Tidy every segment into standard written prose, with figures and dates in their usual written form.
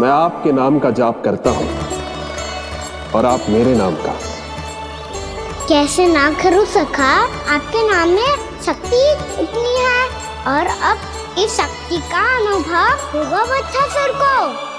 मैं आपके नाम का जाप करता हूं और आप मेरे नाम का। कैसे ना करूं सखा, आपके नाम में शक्ति इतनी है और अब इस शक्ति का अनुभव होगा बच्चासुर को।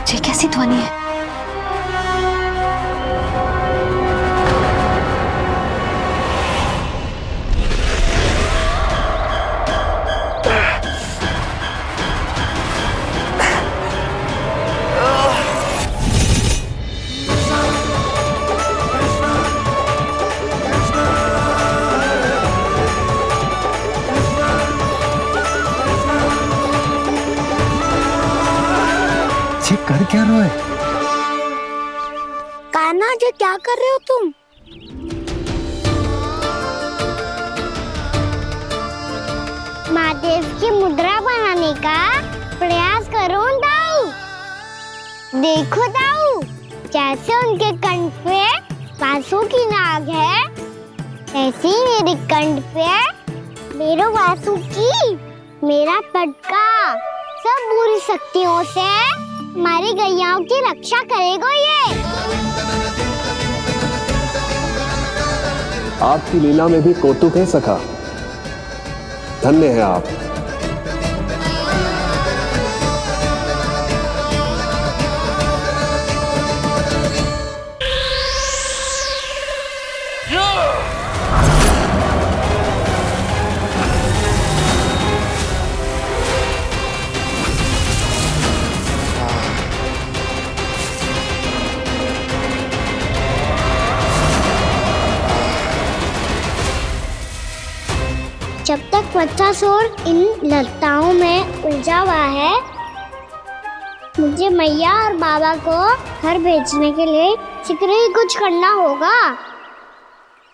ये कैसी ध्वनि है? ये कर क्या रहे हो? कान्हा जी क्या कर रहे हो तुम? महादेव की मुद्रा बनाने का प्रयास करो दाऊ। देखो दाऊ, जैसे उनके कंठ पे वासु की नाग है, ऐसे ही मेरे कंठ पे मेरो वासु की मेरा पटका सब बुरी शक्तियों से हमारी गैयाओं की रक्षा करेगा ये। आपकी लीला में भी कौतुक है सखा, धन्य है आप। जब तक बच्चासुर इन लताओं में उलझा हुआ है, मुझे मैया और बाबा को घर भेजने के लिए शीघ्र ही कुछ करना होगा।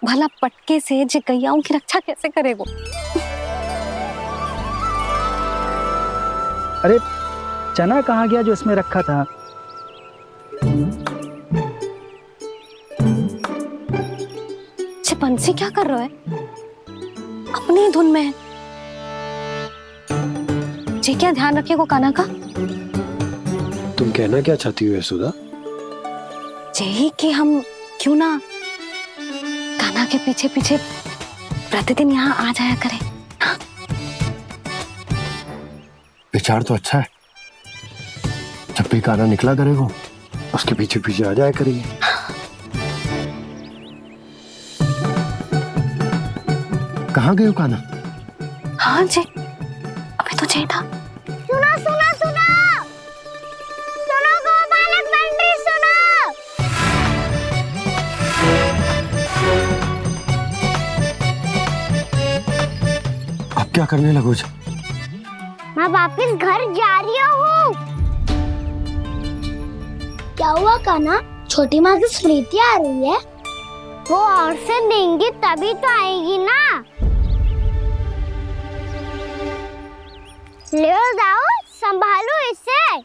भला पटके से गैयाओं की रक्षा कैसे करेगो? अरे चना कहाँ गया जो इसमें रखा था? बंसी क्या कर रहा है? अपनी धुन में है। जी क्या ध्यान रखिएगा कान्हा का। तुम कहना क्या चाहती हो यशोदा? यही कि हम क्यों ना कान्हा के पीछे पीछे प्रतिदिन यहाँ आ जाया करें। हाँ? विचार तो अच्छा है। जब भी कान्हा निकला करेगा उसके पीछे पीछे आ जाया करेंगे। कहाँ गए हो कान्हा? हाँ जी, अभी तो चाहिए था। सुनो सुनो सुनो सुनो गोपालक बंटी सुनो। अब क्या करने लगो? मैं वापस घर जा रही हूँ। क्या हुआ कान्हा? छोटी माँ की स्मृति आ रही है। वो और से देंगी तभी तो आएगी ना। ले जाओ, संभालो इसे।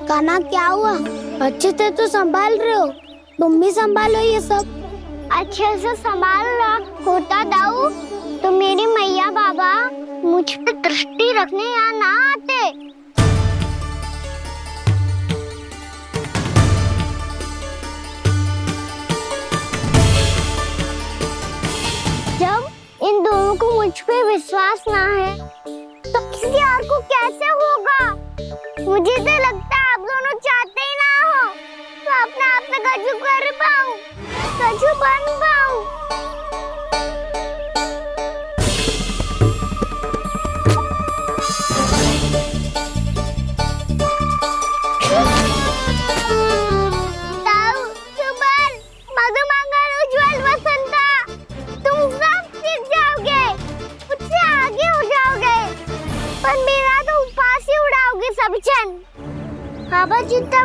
कान्हा क्या हुआ? अच्छे से तो संभाल रहे हो, तुम भी संभालो ये सब। अच्छे से संभालना होता दाऊ तो मेरी मैया बाबा मुझ पे दृष्टि रखने यहाँ ना आते। जब इन दोनों को मुझ पे विश्वास ना है तो किसी और को कैसे होगा? मुझे तो लगता है आप दोनों चाहते ही ना हो तो अपने आप पे गजू कर पाऊं, गजू बन पाऊं।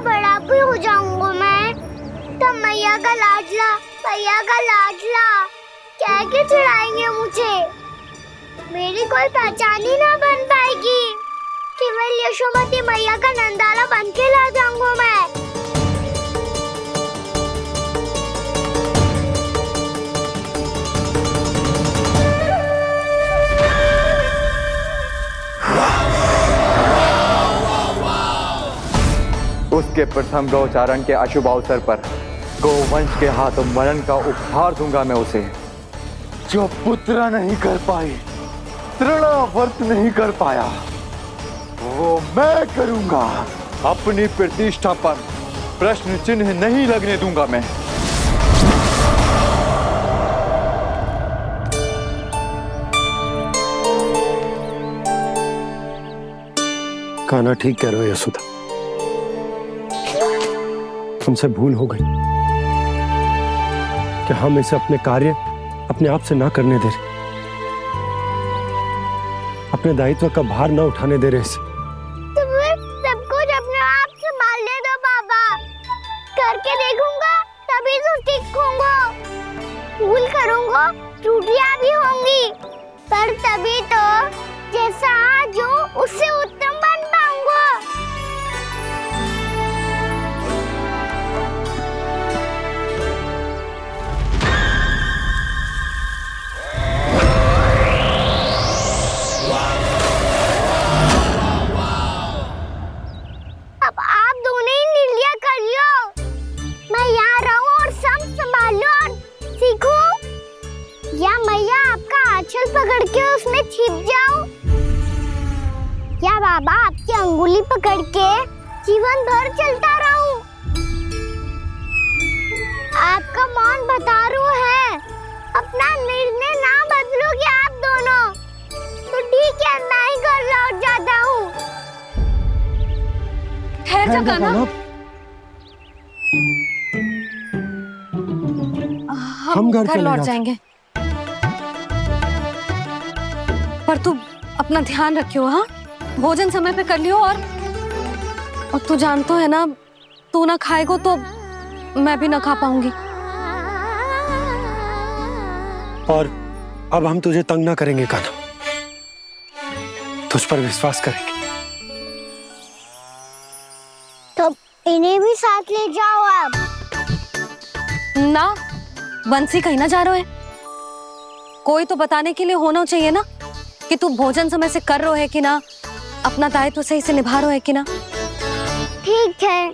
बड़ा भी हो जाऊंगा मैं, तब मैया का लाडला कह के चिढ़ाएंगे मुझे। मेरी कोई पहचान ही ना बन पाएगी। केवल यशोमती मैया का नंदाला बन के ला जाऊंगा मैं। उसके प्रथम गौचारण के अशुभ अवसर पर गोवंश के हाथों मरण का उपहार दूंगा मैं उसे। जो पुत्र नहीं कर पाई, तृणावर्त नहीं कर पाया, वो मैं करूंगा। अपनी प्रतिष्ठा पर प्रश्न चिन्ह नहीं लगने दूंगा मैं। कान्हा ठीक कह रहे हो यशोदा, हमसे भूल हो गई कि हम इसे अपने कार्य अपने आप से ना करने दे रहे, अपने दायित्व का भार ना उठाने दे रहे इसे। तो फिर सब कुछ अपने आप से संभालने दो बाबा। करके देखूंगा तभी तो सीखूंगा। भूल करूंगा, त्रुटियां भी होंगी, पर तभी तो जैसा आज हूँ उससे उत्तम बन पाऊंगा। अब आप दोनों ही निर्णय कर लो। मैं यहाँ रहूं और सब संभालूं और सीखूं, या मैया आपका आंचल पकड़ के उसमें छिप जाऊं, या बाबा आपकी अंगुली पकड़ के जीवन भर चलता रहूं। आपका मौन बतारू है। अपना निर्णय ना बदलोगे आप दोनों तो ठीक है, मैं ही घर लौट जाता हूँ। ठहर जा कान्हा, हम घर लौट जाएंगे, पर तू अपना ध्यान रखियो। हाँ, भोजन समय पे कर लियो। और तू जानतो है ना, तू ना खाएगो तो मैं भी ना खा पाऊंगी। और अब हम तुझे तंग ना करेंगे कान्हा, तुझ पर विश्वास करेंगे। तो इन्हें भी साथ ले जाओ आप। ना, बंसी कहीं ना जा रहे है। कोई तो बताने के लिए होना चाहिए ना कि तू भोजन समय से कर रहा है कि ना, अपना दायित्व सही से निभा रहा है कि ना। ठीक है।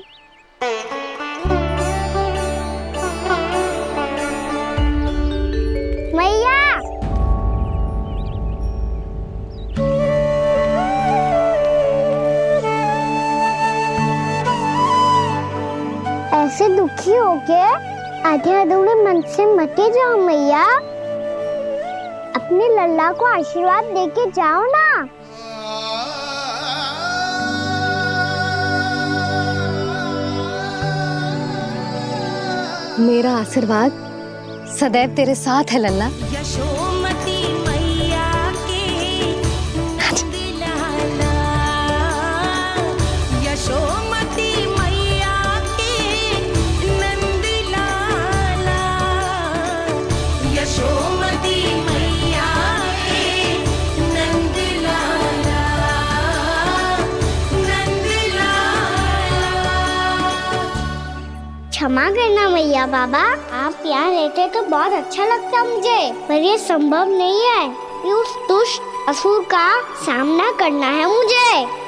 मैया, ऐसे दुखी हो के आधे अधूरे मन से मत जाओ मैया। अपने लल्ला को आशीर्वाद देके जाओ ना। मेरा आशीर्वाद सदैव तेरे साथ है लल्ला। यशोमती मैया के नंदलाला, यशोमती मैया के नंदलाला, यशोमती मैया के नंदलाला, नंदलाला। क्षमा करना मैया बाबा, आप यहाँ रहते तो बहुत अच्छा लगता मुझे, पर ये संभव नहीं है। ये उस दुष्ट असुर का सामना करना है मुझे।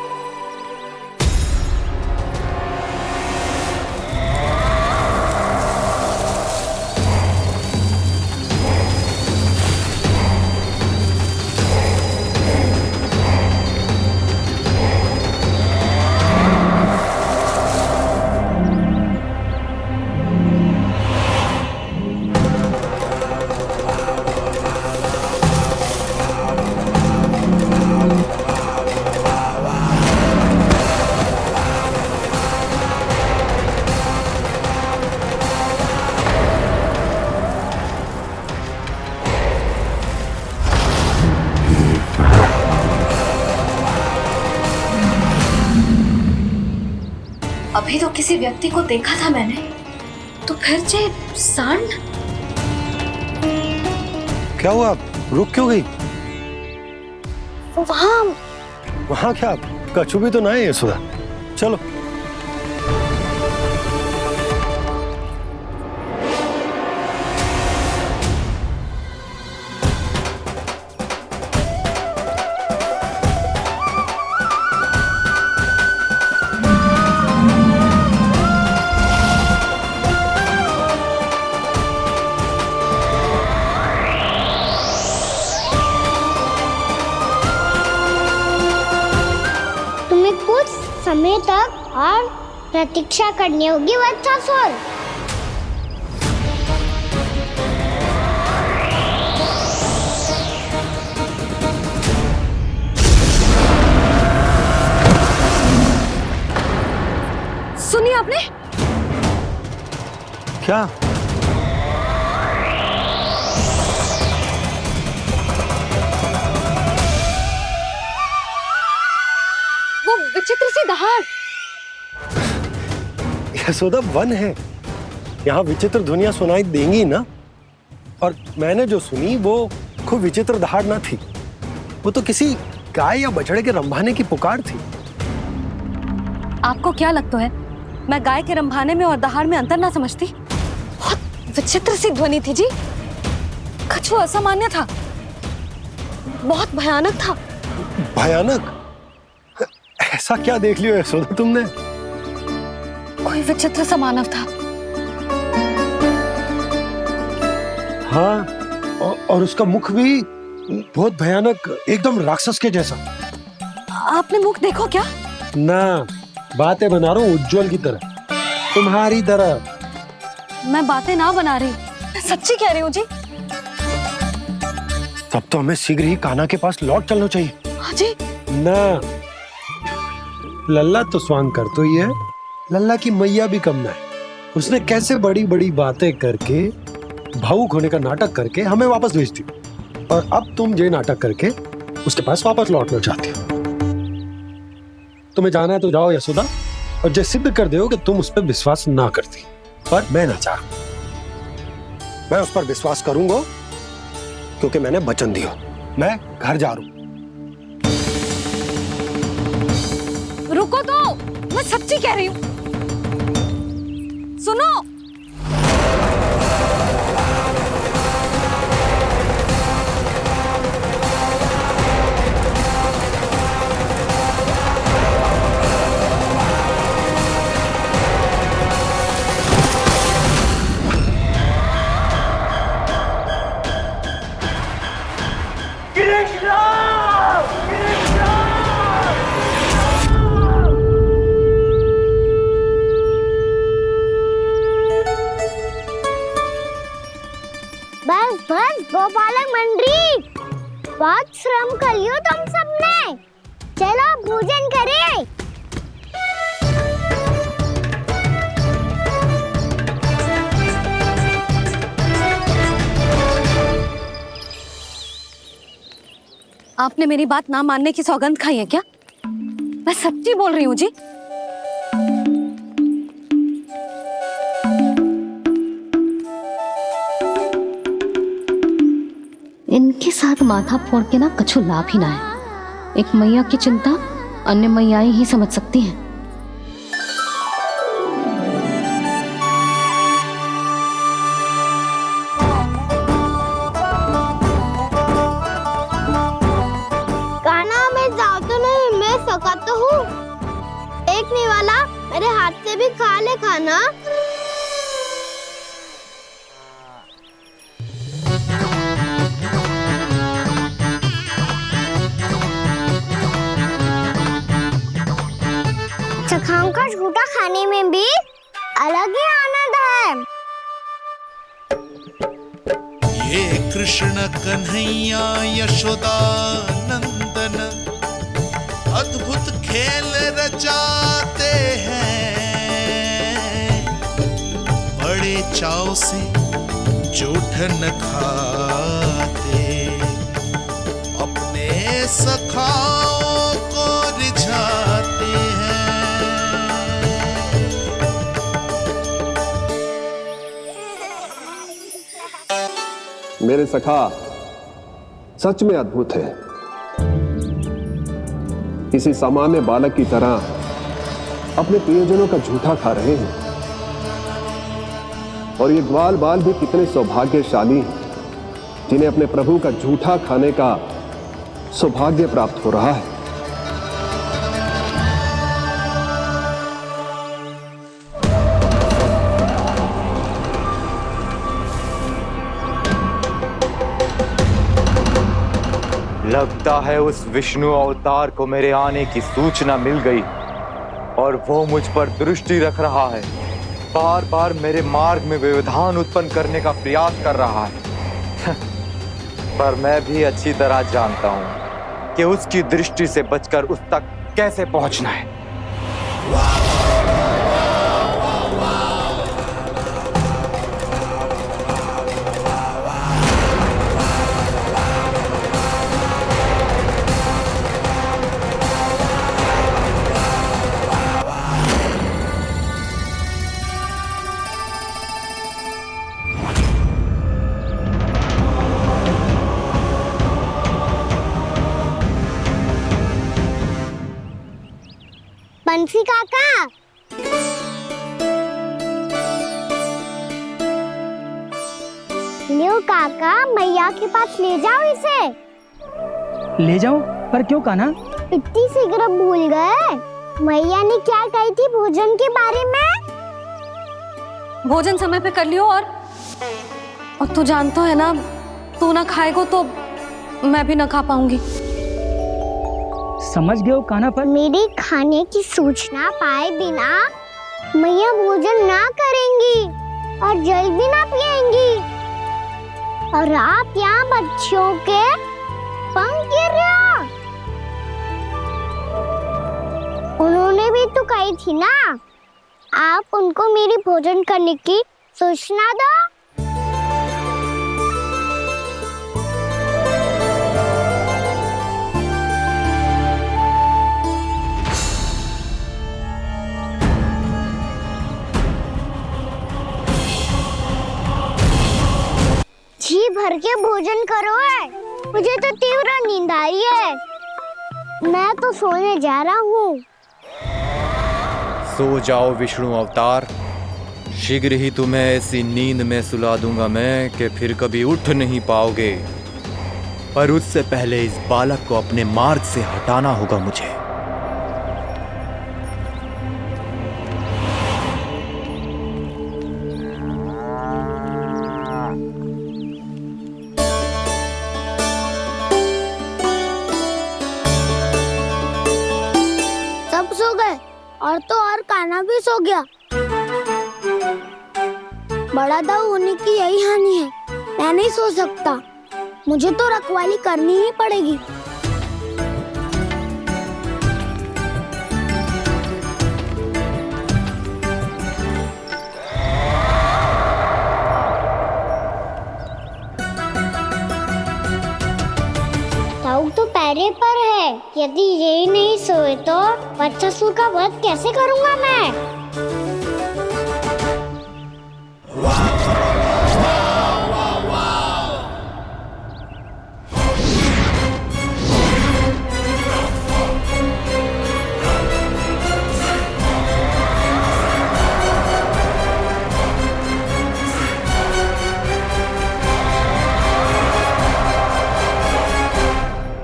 किसी व्यक्ति को देखा था मैंने, तो फिर जे सांड। क्या हुआ, रुक क्यों गई? वहां क्या कछु भी तो ना है यशोदा। चलो कुछ समय तक और प्रतीक्षा करनी होगी वत्सासुर। सुनिए आपने क्या? वो विचित्र सी दहाड़। यशोदा वन है, यहाँ विचित्र ध्वनियां सुनाई देंगी ना। और मैंने जो सुनी वो कोई विचित्र दहाड़ ना थी, वो तो किसी गाय या बछड़े के रंभाने की पुकार थी। आपको क्या लगता है मैं गाय के रंभाने में और दहाड़ में अंतर ना समझती? बहुत विचित्र सी ध्वनि थी जी, कछु असामान्य था, बहुत भयानक था। भयानक? ऐसा क्या देख लियो यशोदा तुमने? कोई विचित्र सा मानव था। हाँ, और उसका मुख भी बहुत भयानक, एकदम राक्षस के जैसा। आपने मुख देखो क्या? ना, बातें बना रहा हूँ उज्जवल की तरह, तुम्हारी तरह। मैं बातें ना बना रही, मैं सच्ची कह रही हूँ जी। तब तो हमें शीघ्र ही कान्हा के पास लौट चलना चाहिए। हाँ जी। ना, लल्ला तो स्वांग कर तो ही है, लल्ला की मैया भी कम ना है। उसने कैसे बड़ी बड़ी बातें करके, भावुक होने का नाटक करके हमें वापस भेज दी, और अब तुम ये नाटक करके उसके पास वापस लौटना चाहती हो। तुम्हें जाना है तो जाओ यशोदा, और जो सिद्ध कर दो कि तुम उस पर विश्वास ना करती। पर मैं ना चाह, मैं उस पर विश्वास करूंगा क्योंकि मैंने वचन दिया। मैं घर जा रहा हूं। रुको तो, मैं सच्ची कह रही हूँ। सुनो, बस बस गोपालक मंडली, बहुत श्रम कर लियो तुम सबने। चलो भोजन करें। आपने मेरी बात ना मानने की सौगंध खाई है क्या? मैं सच्ची बोल रही हूँ जी। इनके साथ माथा फोड़ के ना कछु लाभ ही ना है। एक मैया की चिंता अन्य मैयाएं ही समझ सकती हैं। कान्हा मैं जाओ तो नहीं, मैं सका तो हूँ। एक नहीं वाला मेरे हाथ से भी खा ले खाना। सखाओं का झूठा खाने में भी अलग ही आनंद है। ये कृष्ण कन्हैया यशोदा नंदन अद्भुत खेल रचाते हैं, बड़े चाव से जूठन खाते, अपने सखाओं को रिझाते हैं। मेरे सखा सच में अद्भुत है। किसी सामान्य बालक की तरह अपने प्रियजनों का झूठा खा रहे हैं। और ये ग्वाल बाल भी कितने सौभाग्यशाली हैं जिन्हें अपने प्रभु का झूठा खाने का सौभाग्य प्राप्त हो रहा है। लगता है उस विष्णु अवतार को मेरे आने की सूचना मिल गई और वो मुझ पर दृष्टि रख रहा है। बार बार मेरे मार्ग में व्यवधान उत्पन्न करने का प्रयास कर रहा है। पर मैं भी अच्छी तरह जानता हूं कि उसकी दृष्टि से बचकर उस तक कैसे पहुंचना है। बंसी काका, लियो काका, मैया के पास ले जाओ इसे। ले जाऊं? पर क्यों कान्हा? इतनी शीघ्र भूल गए? मैया ने क्या कही थी भोजन के बारे में? भोजन समय पे कर लियो। और तू जानता है ना, तू ना खाएगा तो मैं भी ना खा पाऊंगी। समझ गए हो कान्हा? पर मेरे खाने की सूचना पाए बिना मैया भोजन ना करेंगी और जल भी ना पिएंगी। और आप यहाँ बच्चों के पंख गिर रहे हो। उन्होंने भी तो कही थी ना, आप उनको मेरी भोजन करने की सूचना दो। जी भर के भोजन करो है, मुझे तो तीव्र नींद आई है। मैं तो सोने जा रहा हूँ। सो जाओ विष्णु अवतार, शीघ्र ही तुम्हें ऐसी नींद में सुला दूंगा मैं कि फिर कभी उठ नहीं पाओगे। पर उससे पहले इस बालक को अपने मार्ग से हटाना होगा मुझे। सब सो गए और तो और कान्हा भी सो गया। बड़ा दाऊ होने की यही हानि है। मैं नहीं सो सकता, मुझे तो रखवाली करनी ही पड़ेगी। दाऊ तो पैरे पर है। यदि यही नहीं सोए तो बच्चासुर का वध कैसे करूंगा मैं?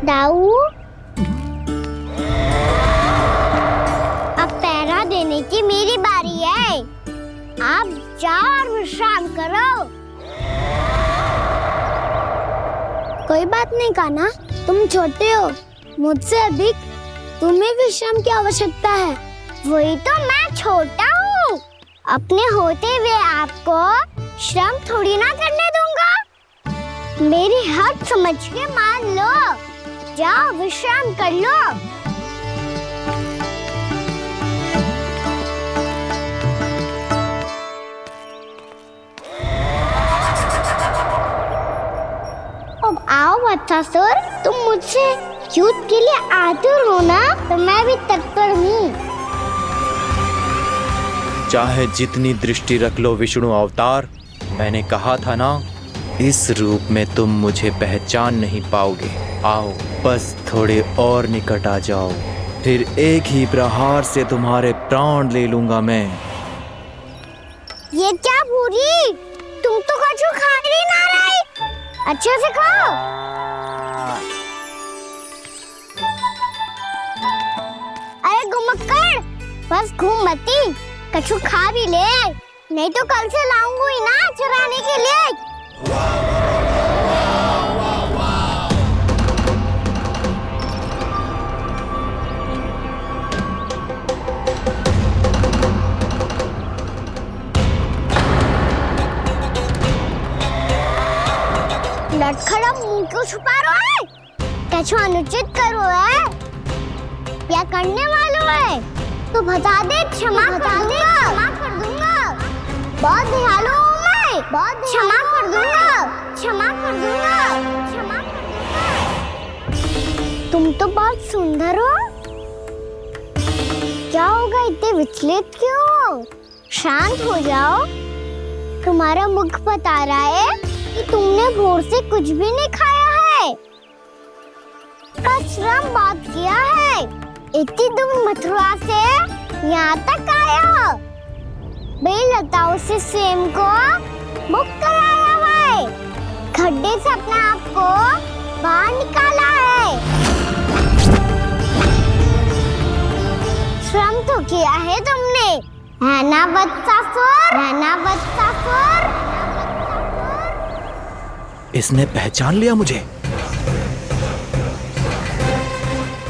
दाऊ, अब पहरा देने की मेरी बारी है। आप जाओ और विश्राम करो। कोई बात नहीं कान्हा, तुम छोटे हो, मुझसे अधिक तुम्हें विश्राम की आवश्यकता है। वही तो, मैं छोटा हूँ, अपने होते हुए आपको श्रम थोड़ी ना करने दूंगा। मेरी हद समझ के मान लो। जाओ विश्राम कर लो। अब आओ बच्चासुर, तुम मुझसे युद्ध के लिए आतुर हो ना, तो मैं भी तत्पर हूँ। चाहे जितनी दृष्टि रख लो विष्णु अवतार, मैंने कहा था ना इस रूप में तुम मुझे पहचान नहीं पाओगे। आओ बस थोड़े और निकट आ जाओ, फिर एक ही प्रहार से तुम्हारे प्राण ले लूंगा मैं। ये क्या भूरी, तुम तो कछु खा ही ना रही, अच्छे से खाओ। अरे घुमक्कड़, बस घूम मती, कछु खा भी ले, नहीं तो कल से लाऊंगी ना चुराने के लिए। लटखड़ा मुंह क्यों छुपा रहा है? कछु अनुचित करो है या करने वालों है तो बता दे, क्षमा कर दूंगा। बहुत दयालु हूँ मैं, बहुत क्षमा कर दूंगा। तुम तो बहुत सुंदर हो, क्या होगा इतने विचलित क्यों हो? शांत हो जाओ, तुम्हारा मुख बता रहा है कि तुमने भोर से कुछ भी नहीं खाया है, श्रम बात किया है, इतनी दूर मथुरा से यहाँ तक आया हो, बेलताओं से सेम को मुक्त कराया हुआ है, खड्डे से अपने आप को बाहर निकाला है, श्रम तो किया है तुमने, है ना वत्सासुर? इसने पहचान लिया मुझे।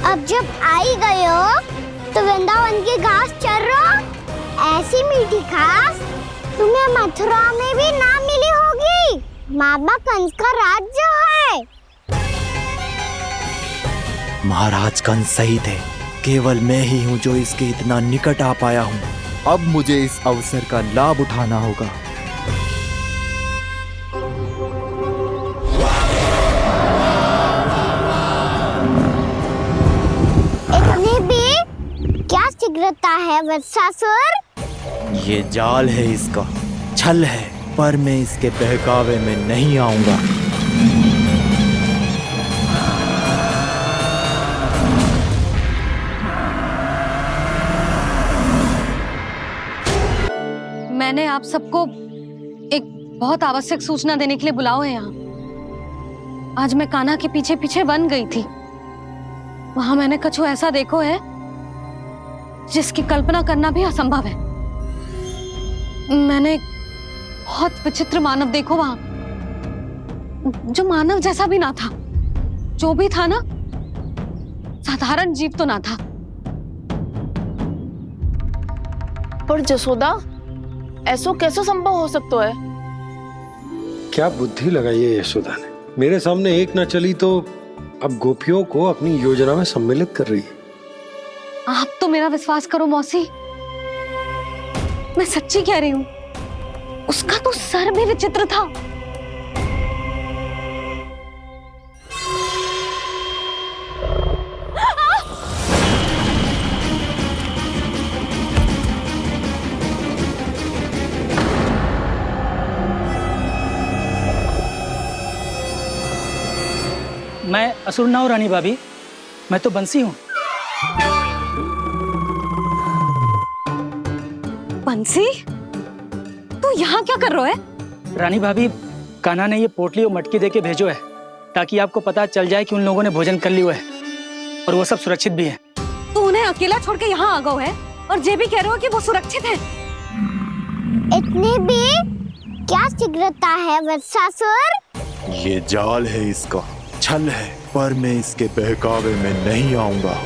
अब जब आई गए हो तो वृंदावन की घास चर रहो, ऐसी मीठी घास तुम्हें मथुरा में भी ना मिली होगी। मामा कंस का राज्य है। महाराज कंस सही थे, केवल मैं ही हूँ जो इसके इतना निकट आ पाया हूँ। अब मुझे इस अवसर का लाभ उठाना होगा। इतनी भी क्या शीघ्रता है वत्सासुर? ये जाल है इसका, छल है, पर मैं इसके बहकावे में नहीं आऊंगा। मैंने आप सबको एक बहुत आवश्यक सूचना देने के लिए बुलाओ है यहाँ। आज मैं कान्हा के पीछे पीछे वन गई थी, वहां मैंने कछु ऐसा देखो है जिसकी कल्पना करना भी असंभव है। मैंने बहुत विचित्र मानव देखो वहां, जो मानव जैसा भी ना था, जो भी था ना साधारण जीव तो ना था। पर जसोदा, ऐसा कैसे संभव हो सकता है? क्या बुद्धि लगाई है यशोदा ने, मेरे सामने एक ना चली तो अब गोपियों को अपनी योजना में सम्मिलित कर रही है। आप तो मेरा विश्वास करो मौसी, मैं सच्ची कह रही हूँ, उसका तो सर भी विचित्र था। मैं असुर ना हूं रानी भाभी, मैं तो बंसी हूँ। बंसी, तू यहाँ क्या कर रहा है? रानी भाभी, कान्हा ने ये पोटली और मटकी देके भेजो है ताकि आपको पता चल जाए कि उन लोगों ने भोजन कर लिया है और वो सब सुरक्षित भी है। तू उन्हें अकेला छोड़ के यहाँ आ गए है और ये भी कह रहे हो कि वो सुरक्षित है। इतनी भी क्या शीघ्रता है वत्सासुर? ये जाल है इसका, छल है, पर मैं इसके बहकावे में नहीं आऊंगा।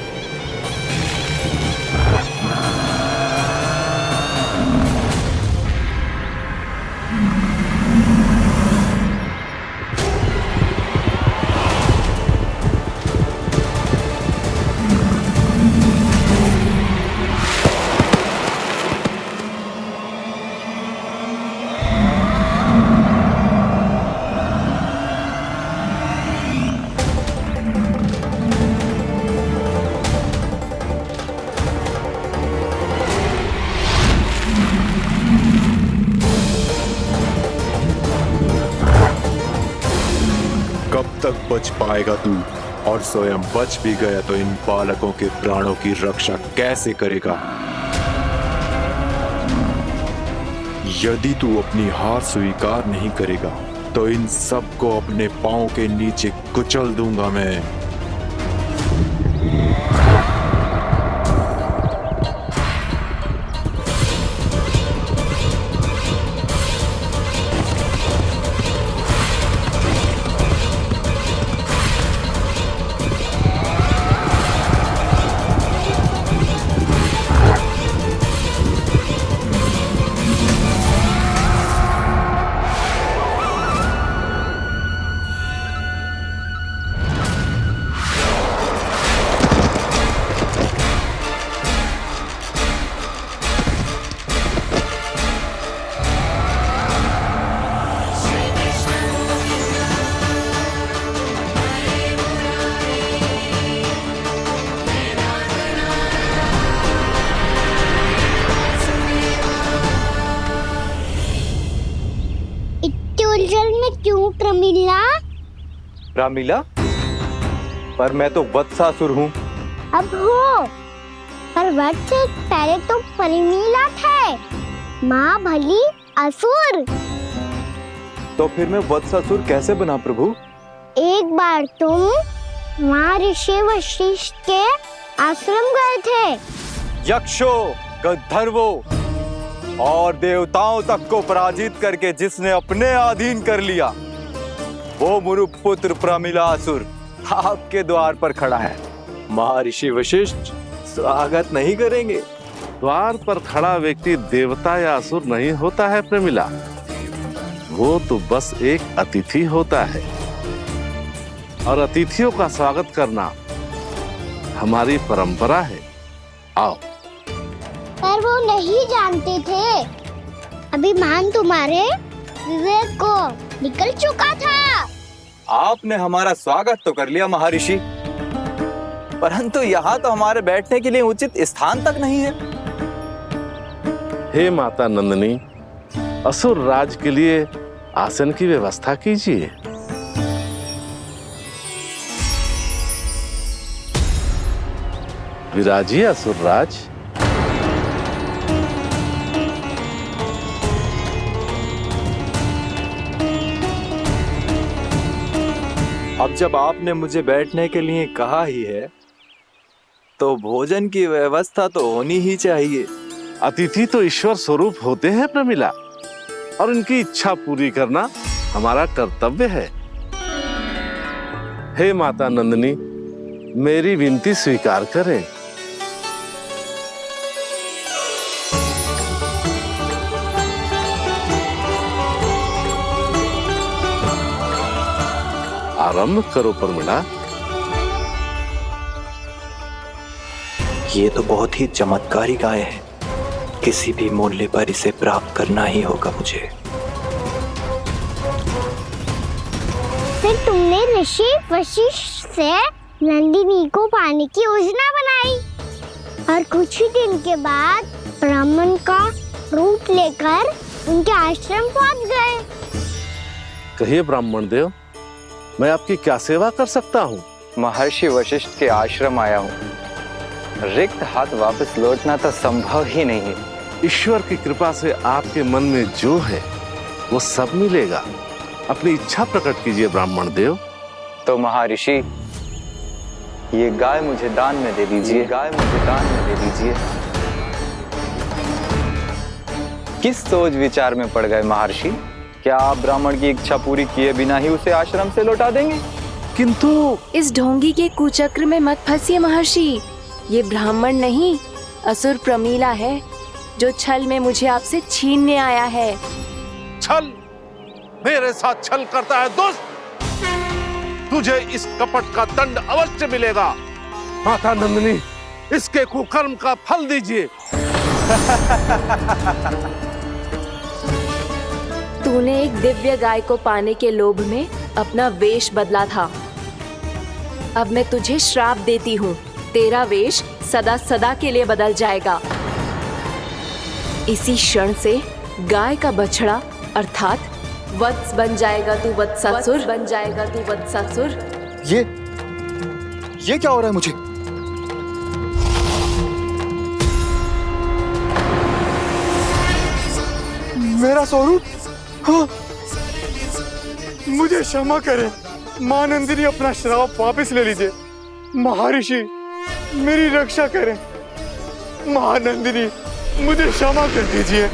तक बच पाएगा तू? और स्वयं बच भी गया तो इन बालकों के प्राणों की रक्षा कैसे करेगा? यदि तू अपनी हार स्वीकार नहीं करेगा तो इन सबको अपने पांव के नीचे कुचल दूंगा मैं। उलझन में क्यों प्रमिला? रामीला, पर मैं तो वत्सासुर हूँ। अब हो, पर वत्स से पहले तो प्रमिला थे, माँ भली असुर। तो फिर मैं वत्सासुर कैसे बना प्रभु? एक बार तुम माँ ऋषि वशिष्ठ के आश्रम गए थे। यक्षों, गंधर्वों और देवताओं तक को पराजित करके जिसने अपने अधीन कर लिया, वो मुरुपुत्र प्रमिलासुर आपके द्वार पर खड़ा है। महर्षि वशिष्ठ स्वागत नहीं करेंगे? द्वार पर खड़ा व्यक्ति देवता या असुर नहीं होता है प्रमिला, वो तो बस एक अतिथि होता है, और अतिथियों का स्वागत करना हमारी परंपरा है। आओ। पर वो नहीं जानते थे, अभिमान तुम्हारे विवेक को निकल चुका था। आपने हमारा स्वागत तो कर लिया महर्षि, परंतु यहाँ तो हमारे बैठने के लिए उचित स्थान तक नहीं है। हे माता नंदिनी, असुर राज के लिए आसन की व्यवस्था कीजिए। विराजिए असुर राज। अब जब आपने मुझे बैठने के लिए कहा ही है, तो भोजन की व्यवस्था तो होनी ही चाहिए। अतिथि तो ईश्वर स्वरूप होते हैं प्रमिला, और उनकी इच्छा पूरी करना हमारा कर्तव्य है। हे माता नंदिनी, मेरी विनती स्वीकार करें। आरंभ करो प्रमिला। ये तो बहुत ही चमत्कारी गाय है, किसी भी मूल्य पर इसे प्राप्त करना ही होगा मुझे। फिर तुमने ऋषि वशिष्ठ से नंदिनी को पाने की योजना बनाई, और कुछ ही दिन के बाद ब्राह्मण का रूप लेकर उनके आश्रम पहुंच गए। कहिए ब्राह्मण देव, मैं आपकी क्या सेवा कर सकता हूँ? महर्षि वशिष्ठ के आश्रम आया हूँ। रिक्त हाथ वापस लौटना तो संभव ही नहीं है। ईश्वर की कृपा से आपके मन में जो है वो सब मिलेगा। अपनी इच्छा प्रकट कीजिए ब्राह्मण देव। तो महर्षि, ये गाय मुझे दान में दे दीजिए। गाय मुझे दान में दे दीजिए। किस सोच विचार में पड़ गए महर्षि? क्या आप ब्राह्मण की इच्छा पूरी किए बिना ही उसे आश्रम से लौटा देंगे? किंतु इस ढोंगी के कुचक्र में मत फंसिए महर्षि। ये ब्राह्मण नहीं, असुर प्रमिला है, जो छल में मुझे आपसे छीनने आया है। छल? मेरे साथ छल करता है दुष्ट? तुझे इस कपट का दंड अवश्य मिलेगा। माता नंदिनी, इसके कुकर्म का फल दीजिए। तूने एक दिव्य गाय को पाने के लोभ में अपना वेश बदला था। अब मैं तुझे श्राप देती हूँ, तेरा वेश सदा सदा के लिए बदल जाएगा। इसी क्षण से गाय का बछड़ा अर्थात वत्स बन जाएगा तू वत्सासुर, बन जाएगा तू वत्सासुर। ये क्या हो रहा है मुझे? मेरा स्वरूप? हाँ। मुझे क्षमा करें मां नंदिनी, अपना श्राप वापस ले लीजिए। महर्षि मेरी रक्षा करें। महानंदिनी मुझे क्षमा कर दीजिए।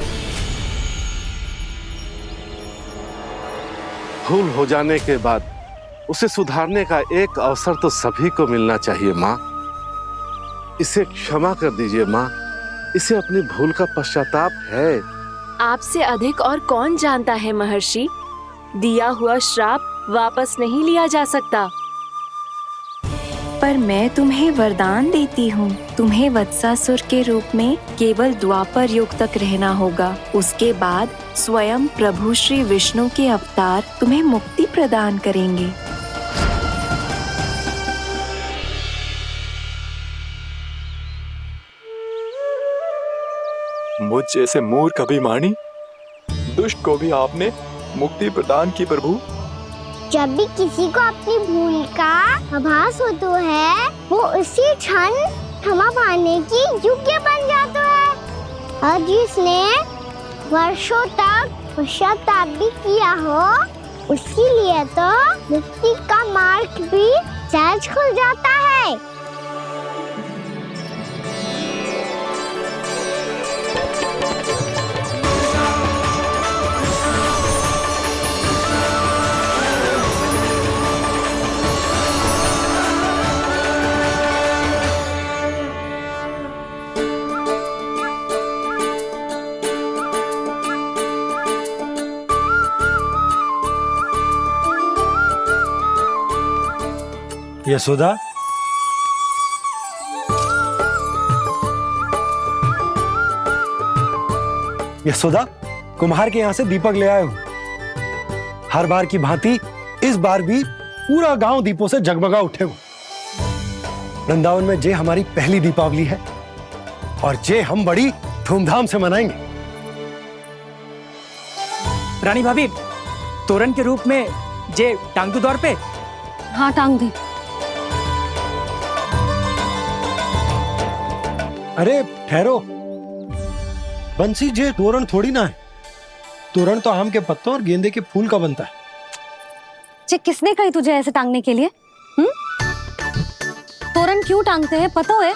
भूल हो जाने के बाद उसे सुधारने का एक अवसर तो सभी को मिलना चाहिए माँ। इसे क्षमा कर दीजिए माँ, इसे अपनी भूल का पश्चाताप है। आपसे अधिक और कौन जानता है महर्षि, दिया हुआ श्राप वापस नहीं लिया जा सकता। पर मैं तुम्हें वरदान देती हूँ, तुम्हें वत्सासुर के रूप में केवल द्वापर युग तक रहना होगा। उसके बाद स्वयं प्रभु श्री विष्णु के अवतार तुम्हें मुक्ति प्रदान करेंगे। मुझ जैसे मूर्ख अभिमानी दुष्ट को भी आपने मुक्ति प्रदान की प्रभु। जब भी किसी को अपनी भूल का आभास होता है, वो उसी क्षण क्षमा पाने की योग्य बन जाता है। और जिसने वर्षों तक पश्चाताप भी किया हो, उसके लिए तो मुक्ति का मार्ग भी सहज खुल जाता है। यशोदा, यशोदा, कुम्हार के यहाँ से दीपक ले आए हूं। हर बार की भांति इस बार भी पूरा गांव दीपों से जगमगा उठे हो। वृंदावन में जे हमारी पहली दीपावली है और जे हम बड़ी धूमधाम से मनाएंगे। रानी भाभी, तोरण के रूप में जे टांग दो द्वार पे। हाँ, टांग दी। अरे ठहरो, बंसी, जे तोरण थोड़ी ना है। तोरण तो आम के पत्तों और गेंदे के फूल का बनता है। जे किसने कही तुझे ऐसे टांगने के लिए? तोरण क्यों टांगते हैं पता है?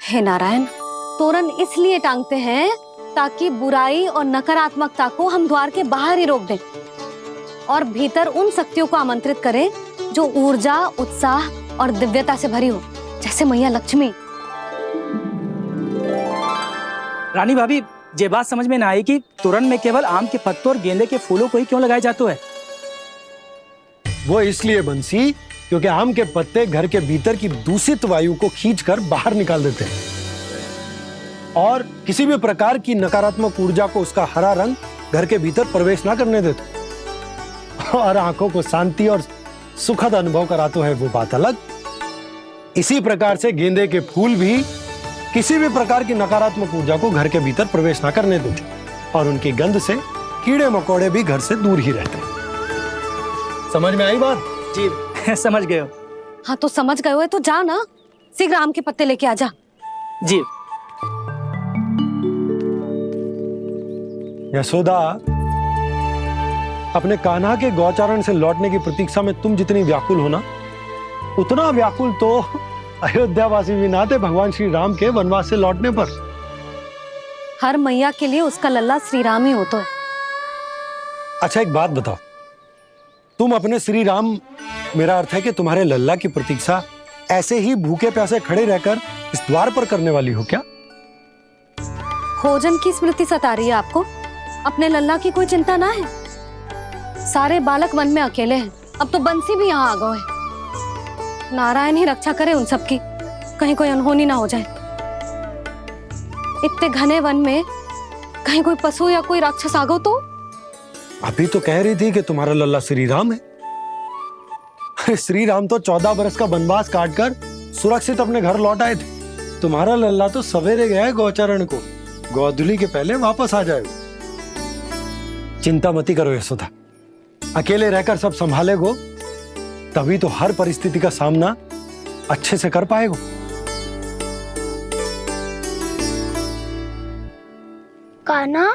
हे नारायण, तोरण इसलिए टांगते हैं ताकि बुराई और नकारात्मकता को हम द्वार के बाहर ही रोक दें और भीतर उन शक्तियों को आमंत्रित करें जो ऊर्जा, उत्साह और दिव्यता से भरी हो, जैसे मैया लक्ष्मी। रानी भाभी, ये बात समझ में ना आई कि तोरण में केवल आम के पत्तों और गेंदे के फूलों को ही क्यों लगाया जाता है? वो इसलिए बंसी, क्योंकि आम के पत्ते घर के भीतर की दूषित वायु को खींचकर बाहर निकाल देते हैं और किसी भी प्रकार की नकारात्मक ऊर्जा को उसका हरा रंग घर के भीतर प्रवेश ना करने देते और आंखों को शांति और सुखद अनुभव कराते है, वो बात अलग। इसी प्रकार से गेंदे के फूल भी किसी भी प्रकार की नकारात्मक ऊर्जा को घर के भीतर प्रवेश ना करने देते और उनकी गंध से कीड़े मकोड़े भी घर से दूर ही रहते हैं। समझ में आई बात? जी समझ गए हो। हाँ तो समझ गए हो तो जा ना, शीघ्र आम के पत्ते लेके आ जा। जी। यशोदा, अपने कान्हा के गौचारण से लौटने की प्रतीक्षा में तुम जितनी व्याकुल हो ना, उतना व्याकुल तो अयोध्यावासी भी ना थे भगवान श्री राम के वनवास से लौटने पर। हर मैया के लिए उसका लल्ला श्री राम ही होता है। अच्छा एक बात बताओ, तुम अपने श्री राम, मेरा अर्थ है कि तुम्हारे लल्ला की प्रतीक्षा ऐसे ही भूखे प्यासे खड़े रहकर इस द्वार पर करने वाली हो क्या? भोजन की स्मृति सता रही है आपको? अपने लल्ला की कोई चिंता ना है। सारे बालक वन में अकेले हैं, अब तो बंसी भी यहाँ आ गए हैं। नारायण ही रक्षा करे उन सबकी, कहीं कोई अनहोनी ना हो जाए। इतने घने वन में कहीं कोई पशु या कोई राक्षस आ गो तो? अभी तो कह रही थी कि तुम्हारा लल्ला श्री राम है। श्री राम तो 14 बरस का वनवास काटकर सुरक्षित अपने घर लौट आए थे। तुम्हारा लल्ला तो सवेरे गया है गौचरण को, गोधूली के पहले वापस आ जाएगा। चिंता मती करो यशोदा, अकेले रहकर सब संभालेगो तभी तो हर परिस्थिति का सामना अच्छे से कर पाएगो। कान्हा,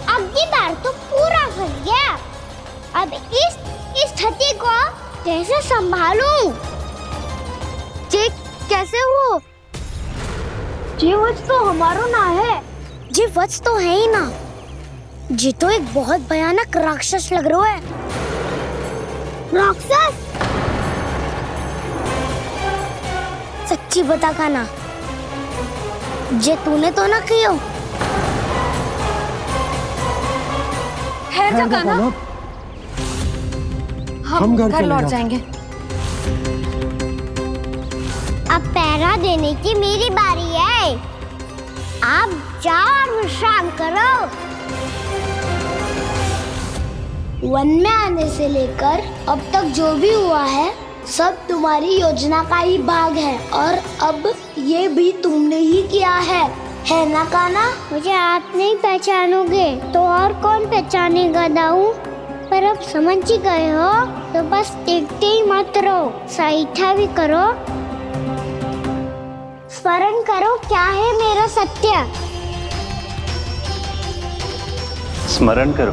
अब की बार तो पूरा फंस गया। अब इस स्थिति को कैसे संभालूं? ये कैसे हो? ये वच तो हमारो ना है। ये वच तो है ही ना। ये तो एक बहुत भयानक राक्षस लग रहा है। राक्षस? सच्ची बता कान्हा, ये तूने तो ना किया? ठहर जा कान्हा, हम घर लौट जाएंगे। अब पहरा देने की मेरी बारी है। आप जाओ और विश्राम करो। वन में आने से लेकर अब तक जो भी हुआ है सब तुम्हारी योजना का ही भाग है, और अब ये भी तुमने ही किया है ना कान्हा? मुझे आप नहीं पहचानोगे तो और कौन पहचानेगा दाऊ? पर अब समझ ही गए हो तो बस देखते ही मत रहो, सहीठा भी करो। स्मरण करो क्या है मेरा सत्य। स्मरण करो?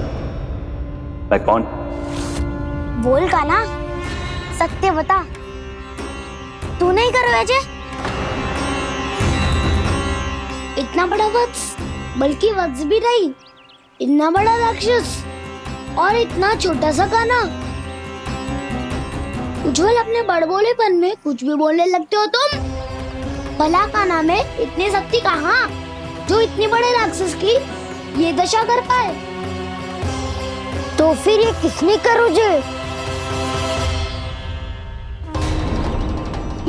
मैं कौन? बोल कान्हा, सत्य बता। तू नहीं करो अजय? इतना बड़ा वत्स, बल्कि वत्स भी नहीं, इतना बड़ा राक्षस और इतना छोटा सा कान्हा। उज्जवल अपने बड़बोलेपन में कुछ भी बोलने लगते हो तुम। भला कान्हा में इतनी शक्ति कहाँ जो इतने बड़े राक्षस की ये दशा कर पाए? तो फिर ये किसने करो जे?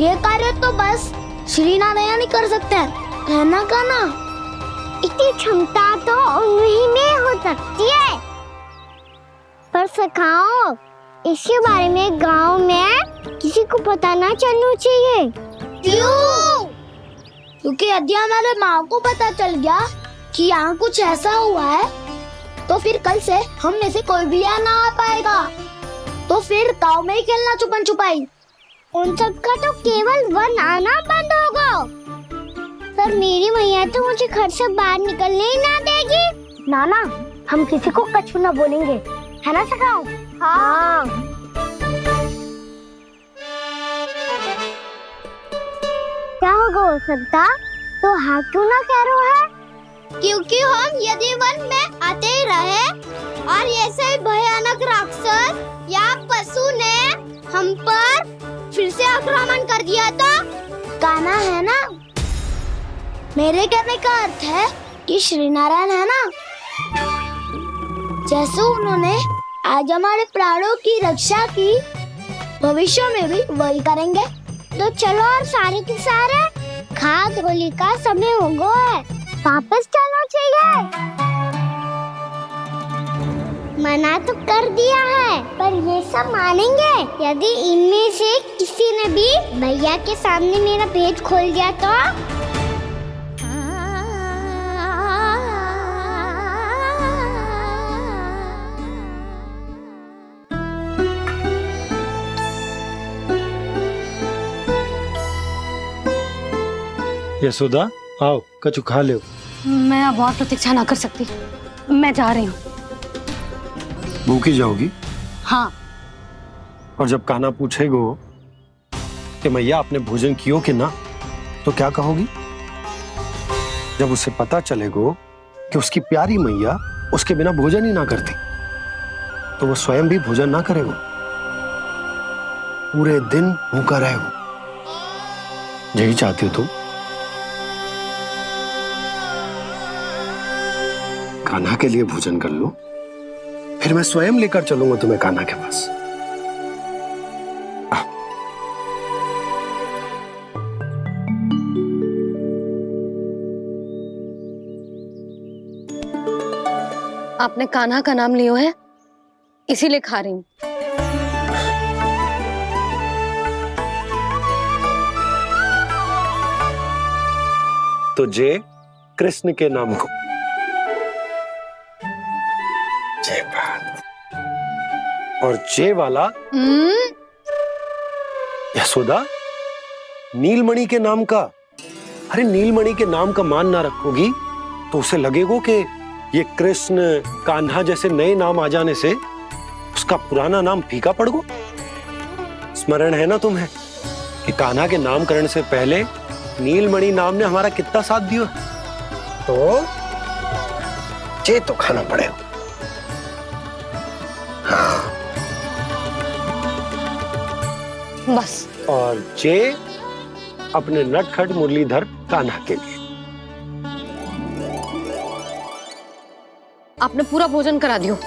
ये कार्य तो बस श्री नारायण ही कर सकते हैं, है ना कान्हा? इतनी क्षमता तो उन्हीं में हो सकती है, पर सखाओ इसके बारे में गांव में किसी को पता ना चलना चाहिए। क्यों? क्योंकि यदि हमारे माँ को पता चल गया कि यहाँ कुछ ऐसा हुआ है तो फिर कल से हम में से कोई भी यहाँ ना आ पाएगा। तो फिर गांव में ही खेलना छुपन छुपाई। उन सब का तो केवल वन आना बंद होगा, पर मेरी मैया तो मुझे घर से बाहर निकलने ही ना देगी। नाना, हम किसी को कछु ना बोलेंगे, है ना सखाओ? हाँ। क्या होगा हो सकता? तो हाँ क्यों ना कह रहा है? क्योंकि हम यदि वन में आते ही रहे और ऐसे ही भयानक राक्षस या पशु ने हम पर फिर से आक्रमण कर दिया तो कान्हा, है ना? मेरे कहने का अर्थ है कि श्री नारायण है ना, जैसे उन्होंने आज हमारे प्राणों की रक्षा की, भविष्य में भी वही करेंगे। तो चलो और सारे के सारे खाद होली का समय हो गया है, वापस चलना चाहिए। मना तो कर दिया है, पर ये सब मानेंगे यदि इनमें से किसी ने भी भैया के सामने मेरा भेद खोल दिया तो? यशोदा, आओ कछु खा लो। मैं अब और प्रतीक्षा ना कर सकती, मैं जा रही हूँ। भूखी जाओगी? हाँ। और जब कान्हा पूछेगो कि मैया आपने भोजन कियो कि ना, तो क्या कहोगी? जब उसे पता चलेगो कि उसकी प्यारी मैया उसके बिना भोजन ही ना करती, तो वो स्वयं भी भोजन ना करेगो, पूरे दिन भूखा रहेगो। यही चाहती हो तुम? कान्हा के लिए भोजन कर लो, फिर मैं स्वयं लेकर चलूंगा तुम्हें कान्हा के पास। आपने कान्हा का नाम लियो है, इसीलिए खा रही हूँ। तो जे कृष्ण के नाम को। जय बात। और जे वाला यशोदा नीलमणि के नाम का। अरे नीलमणि के नाम का मान ना रखोगी तो उसे लगेगा कि ये कृष्ण कान्हा जैसे नए नाम आ जाने से उसका पुराना नाम फीका पड़ गो। स्मरण है ना तुम्हें कि कान्हा के नामकरण से पहले नीलमणि नाम ने हमारा कितना साथ दिया। तो जे तो खाना पड़ेगा। हाँ। बस। और जे अपने नटखट मुरलीधर कान्हा के लिए। आपने पूरा भोजन करा दियो।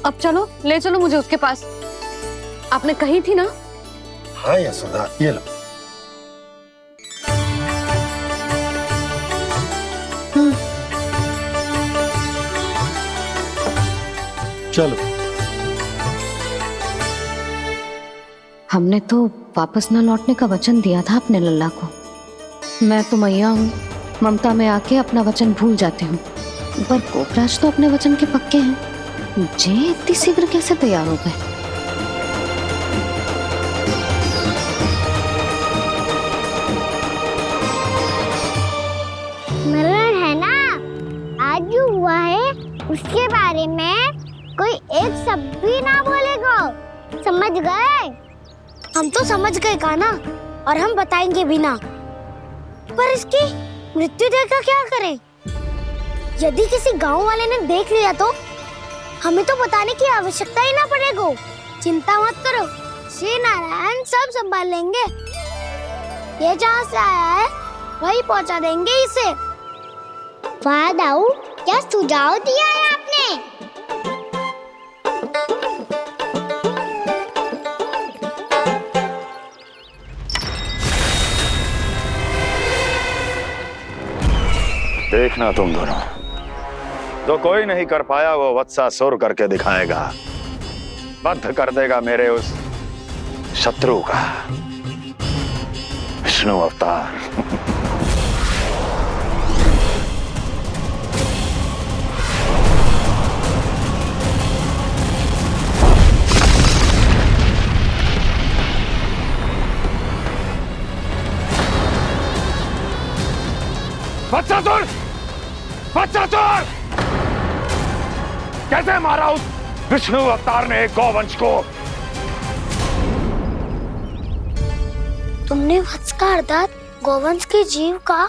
अब चलो, ले चलो मुझे उसके पास। आपने कही थी ना। हाँ यशोदा, ये लो। चलो। हमने तो वापस न लौटने का वचन दिया था अपने लल्ला को। मैं तो मैया हूँ, ममता में आके अपना वचन भूल जाती हूँ, पर गोपराज तो अपने वचन के पक्के हैं। जे इतनी शीघ्र कैसे तैयार हो गए? स्मरण है ना, आज जो हुआ है उसके बारे में कोई एक शब्द भी ना बोलेगा। समझ गए? हम तो समझ गए कान्हा, और हम बताएंगे भी ना। पर इसकी मृत्यु देखकर क्या करें? यदि किसी गांव वाले ने देख लिया तो हमें तो बताने की आवश्यकता ही ना पड़ेगा। चिंता मत करो, श्री नारायण सब संभाल लेंगे। ये जहाँ से आया है वही पहुँचा देंगे इसे। वाह दाऊ, क्या सुझाव दिया है आपने। देखना तुम दोनों, जो कोई नहीं कर पाया वो वत्सासुर करके दिखाएगा। बंध कर देगा मेरे उस शत्रु का विष्णु अवतार। वत्सासुर! वत्सासुर! कैसे मारा उस विष्णु अवतार ने गौवंश को? तुमने वत्स का अर्थात गौवंश के जीव का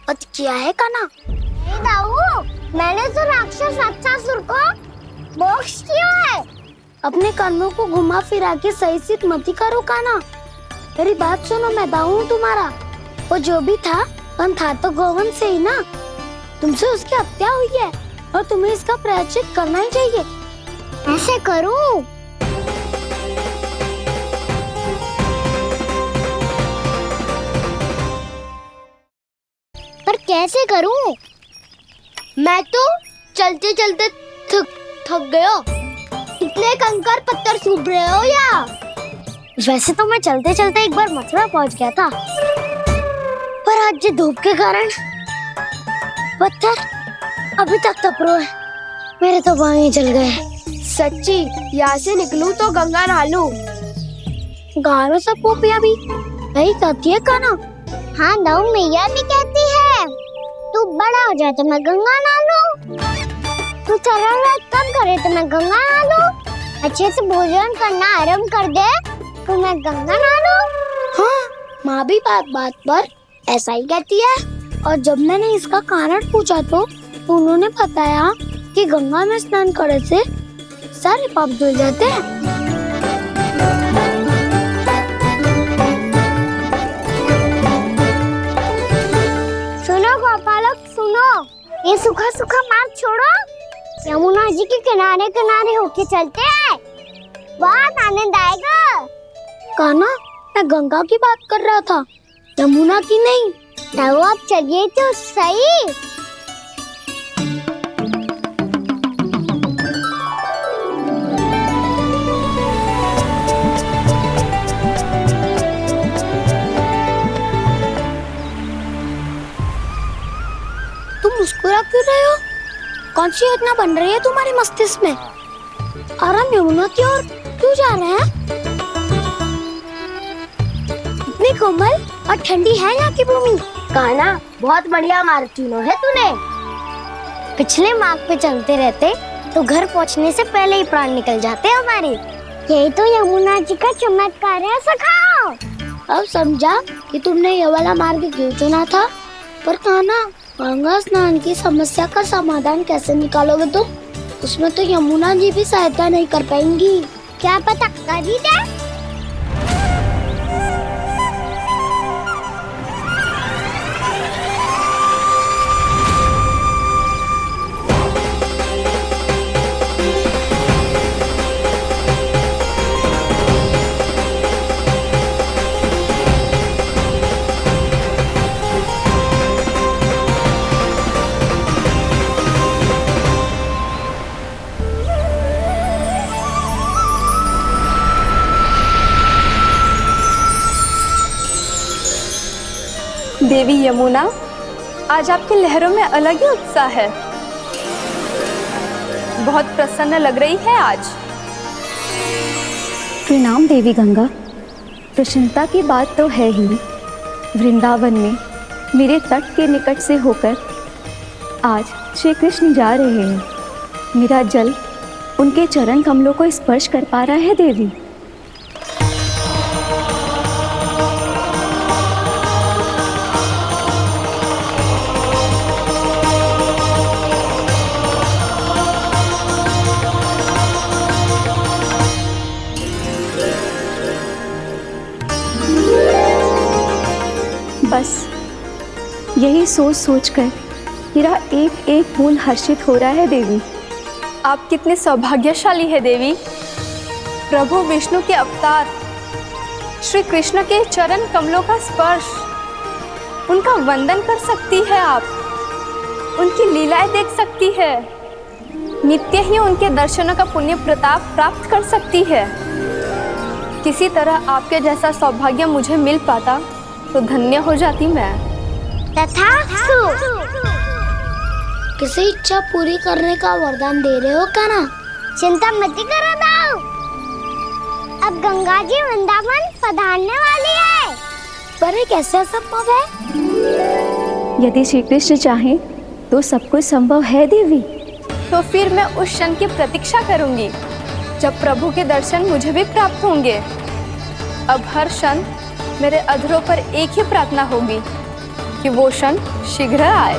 वध किया है कान्हा? नहीं दाऊ, मैंने तो राक्षस वत्सासुर को मोक्ष किया है। अपने कानों को घुमा फिरा के सही सिद्ध मत करो कान्हा। मेरी बात सुनो, मैं दाऊ हूँ तुम्हारा। वो जो भी था पण था तो गौवंश से ही ना। तुमसे उसकी हत्या हुई है और तुम्हें इसका प्रायश्चित करना ही चाहिए। ऐसे करूं? पर कैसे करूं? मैं तो चलते चलते थक गया। इतने कंकर पत्थर सूख रहे हो या? वैसे तो मैं चलते चलते एक बार मथुरा पहुंच गया था, पर आज ये धूप के कारण पत्थर अभी तक तप रहे हैं। मेरे तो पाँव ही जल गए। सच्ची, यहाँ से निकलूं तो गंगा नहा लूं। गारों सब पोपिया भी यही कहती है कान्हा। हाँ दाऊ, मैया भी कहती है तू बड़ा हो जाए तो मैं गंगा नहा लूं, तू चरण व्रत कम करे तो मैं गंगा नहा लूं, अच्छे से भोजन करना आरंभ कर दे तो मैं गंगा नहा लूं। हाँ, माँ भी बात बात पर ऐसा ही कहती है। और जब मैंने इसका कारण पूछा तो उन्होंने बताया कि गंगा में स्नान करने से सारे पाप धुल जाते हैं। सुनो गोपालक सुनो, ये सूखा सूखा मार्ग छोड़ो, यमुना जी के किनारे किनारे होके चलते हैं, बहुत आनंद आएगा। कान्हा, मैं गंगा की बात कर रहा था, यमुना की नहीं। तो आप चलिए तो सही। मुस्कुरा क्यों रहे हो? कौन सी योजना बन रही है तुम्हारे मस्तिष्क में? और हम यमुना की ओर क्यों जा रहे हैं? इतनी कोमल और ठंडी है यहाँ की भूमि। कान्हा, बहुत बढ़िया मार्ग चुना है तूने। पिछले मार्ग पे चलते रहते तो घर पहुँचने से पहले ही प्राण निकल जाते हमारे। यही तो यमुना जी का चमत्कार है सखा। अब समझा कि तुमने ये वाला मार्ग क्यों चुना था। पर कान्हा, गंगा स्नान की समस्या का समाधान कैसे निकालोगे तुम? उसमें तो यमुना जी भी सहायता नहीं कर पाएंगी। क्या पता कर ही दे। देवी यमुना, आज आपकी लहरों में अलग ही उत्साह है। बहुत प्रसन्न लग रही है आज। प्रणाम देवी गंगा। प्रसन्नता की बात तो है ही। वृंदावन में मेरे तट के निकट से होकर आज श्री कृष्ण जा रहे हैं। मेरा जल उनके चरण कमलों को स्पर्श कर पा रहा है देवी। बस यही सोच सोचकर मेरा एक एक मूल हर्षित हो रहा है देवी। आप कितने सौभाग्यशाली है देवी। प्रभु विष्णु के अवतार श्री कृष्ण के चरण कमलों का स्पर्श, उनका वंदन कर सकती है आप, उनकी लीलाएं देख सकती है, नित्य ही उनके दर्शनों का पुण्य प्रताप प्राप्त कर सकती है। किसी तरह आपके जैसा सौभाग्य मुझे मिल पाता तो धन्य हो जाती मैं। तथास्तु। किसी इच्छा पूरी करने का वरदान दे रहे हो क्या ना? चिंता मत करो दाऊ। अब गंगा जी वृंदावन पधारने वाली है। पर ये कैसे संभव है? यदि श्री कृष्ण चाहे तो सब कुछ संभव है देवी। तो फिर मैं उस क्षण की प्रतीक्षा करूंगी जब प्रभु के दर्शन मुझे भी प्राप्त होंगे। अब हर क्षण मेरे अधरों पर एक ही प्रार्थना होगी कि वो क्षण शीघ्र आए।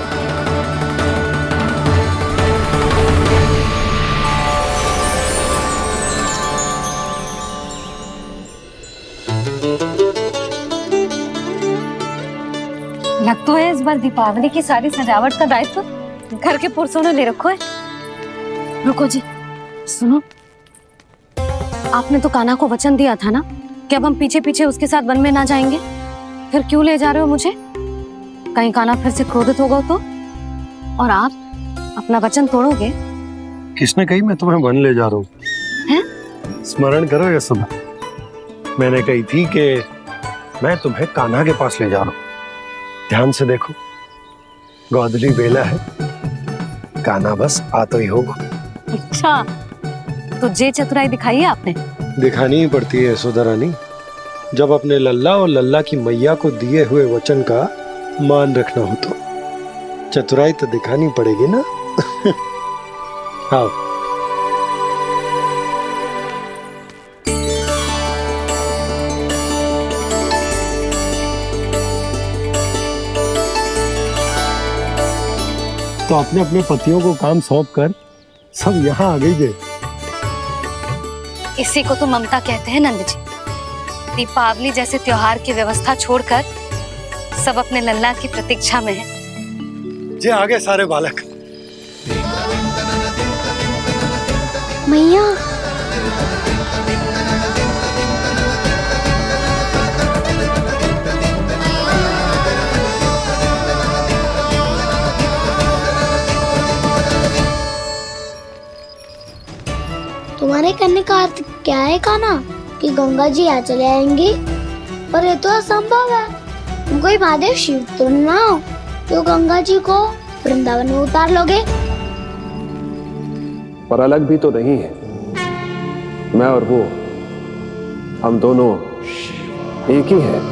लग तो है इस बार दीपावली की सारी सजावट का दायित्व घर के पुरुषों ने ले रखो है। रुको जी, सुनो, आपने तो कान्हा को वचन दिया था ना कि अब हम पीछे पीछे उसके साथ वन में ना जाएंगे। फिर क्यों ले जा रहे हो मुझे? कहीं कान्हा फिर से क्रोधित होगा तो? और आप अपना वचन तोड़ोगे? किसने कही मैं तुम्हें वन ले जा रहा हूँ? स्मरण करो ये सुबह मैंने कही थी कि मैं तुम्हें कान्हा के पास ले जा रहा हूँ। ध्यान से देखो, गोधली बेला है, कान्हा बस आ तो ही होगा। अच्छा, तो जे चतुराई दिखाई है आपने? दिखानी ही पड़ती है यशोदा रानी, जब अपने लल्ला और लल्ला की मैया को दिए हुए वचन का मान रखना हो तो चतुराई तो दिखानी पड़ेगी ना। आओ। तो अपने अपने पतियों को काम सौंप कर सब यहाँ आ गई थे। इसी को तो ममता कहते हैं नंद जी। दीपावली जैसे त्योहार की व्यवस्था छोड़कर सब अपने लल्ला की प्रतीक्षा में हैं। जे आगे सारे बालक। मैया, तुम्हारे कहने का अर्थ क्या है कान्हा? कि गंगा जी यहाँ चले आएंगी? पर ये तो असंभव है। तुम कोई महादेव शिव तो ना हो जो गंगा जी को वृंदावन में उतार लोगे? पर अलग भी तो नहीं है। मैं और वो, हम दोनों एक ही हैं।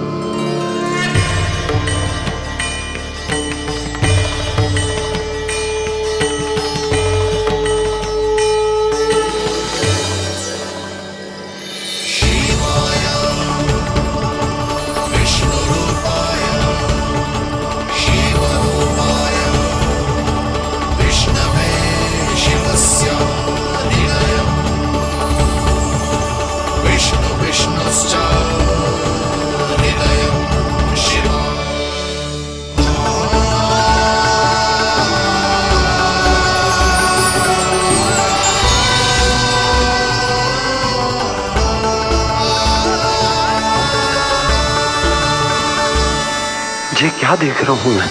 ये क्या देख रहा हूं मैं?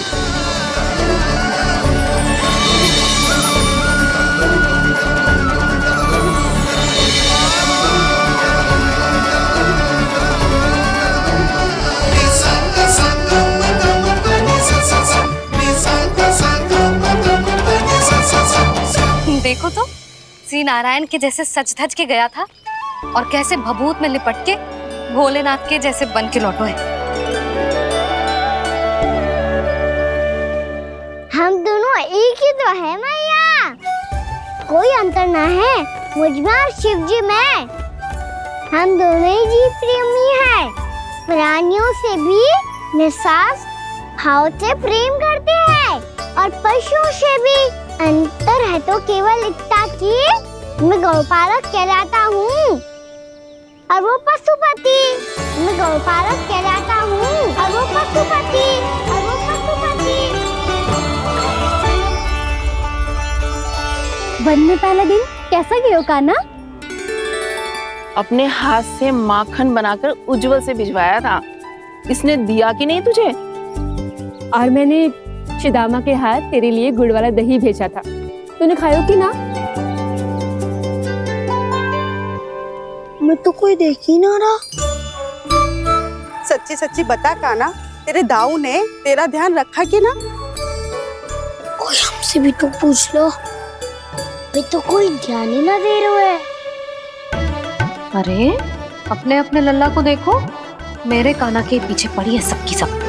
देखो तो श्री नारायण के जैसे सज धज के गया था और कैसे भभूत में लिपट के भोलेनाथ के जैसे बन के लौटो है। हम दोनों एक ही तो है मैया, कोई अंतर ना है मुझ में और शिव जी में। हम दोनों ही जीव प्रेमी हैं, प्राणियों से भी निस्वार्थ भाव से प्रेम करते हैं और पशुओं से भी। अंतर है तो केवल इतना कि मैं गौपालक कहलाता हूँ और वो पशुपति। मैं गौपालक कहलाता हूँ और वो पशुपति। वन में पहला दिन कैसा गया कान्हा? अपने हाथ से माखन बनाकर उज्जवल से भिजवाया था। इसने दिया कि नहीं तुझे? और मैंने शिदामा के हाथ तेरे लिए गुड़ वाला दही भेजा था, तूने खाया कि ना? मैं तो कोई देख ही ना रहा। सच्ची सच्ची बता कान्हा, तेरे दाऊ ने तेरा ध्यान रखा कि ना? कोई हमसे भी तो पूछ लो, वे तो कोई ध्यान ही ना दे रहे हैं। अरे अपने अपने लल्ला को देखो, मेरे कान्हा के पीछे पड़ी है सबकी सब।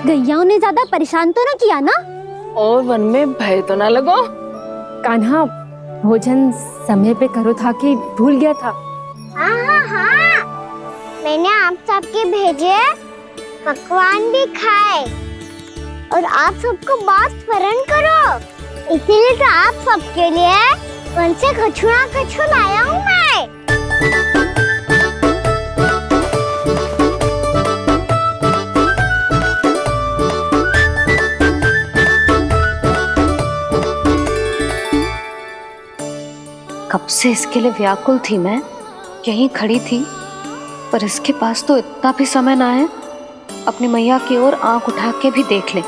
गैयाओं ने ज्यादा परेशान तो ना किया ना? और वन में भय तो ना लगो? कान्हा भोजन समय पे करो था कि भूल गया था? हाँ, मैंने आप सबके भेजे पकवान भी खाए और आप सबको बात स्मरण करो, इसीलिए तो आप सबके लिए वन से कछु लाया हूँ मैं। कब से इसके लिए व्याकुल थी मैं, यहीं खड़ी थी, पर इसके पास तो इतना भी समय ना है अपनी मैया की ओर आंख उठा के भी देख ले।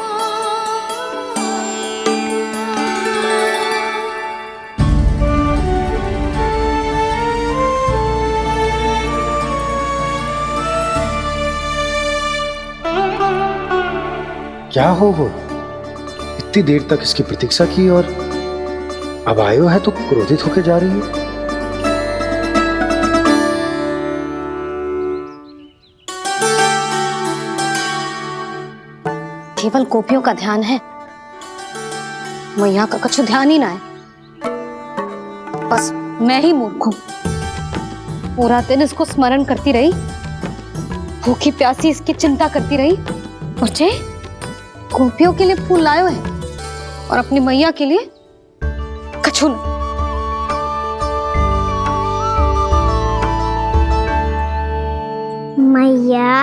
क्या हो इतनी देर तक इसकी प्रतीक्षा की और अब आयो है तो क्रोधित होकर जा रही है। केवल गोपियों का ध्यान है, मैया का कुछ ध्यान ही ना है। बस मैं ही मूर्ख हूं, पूरा दिन इसको स्मरण करती रही, भूखी प्यासी इसकी चिंता करती रही, और जे गोपियों के लिए फूल लायो है और अपनी मैया के लिए कछु न। मैया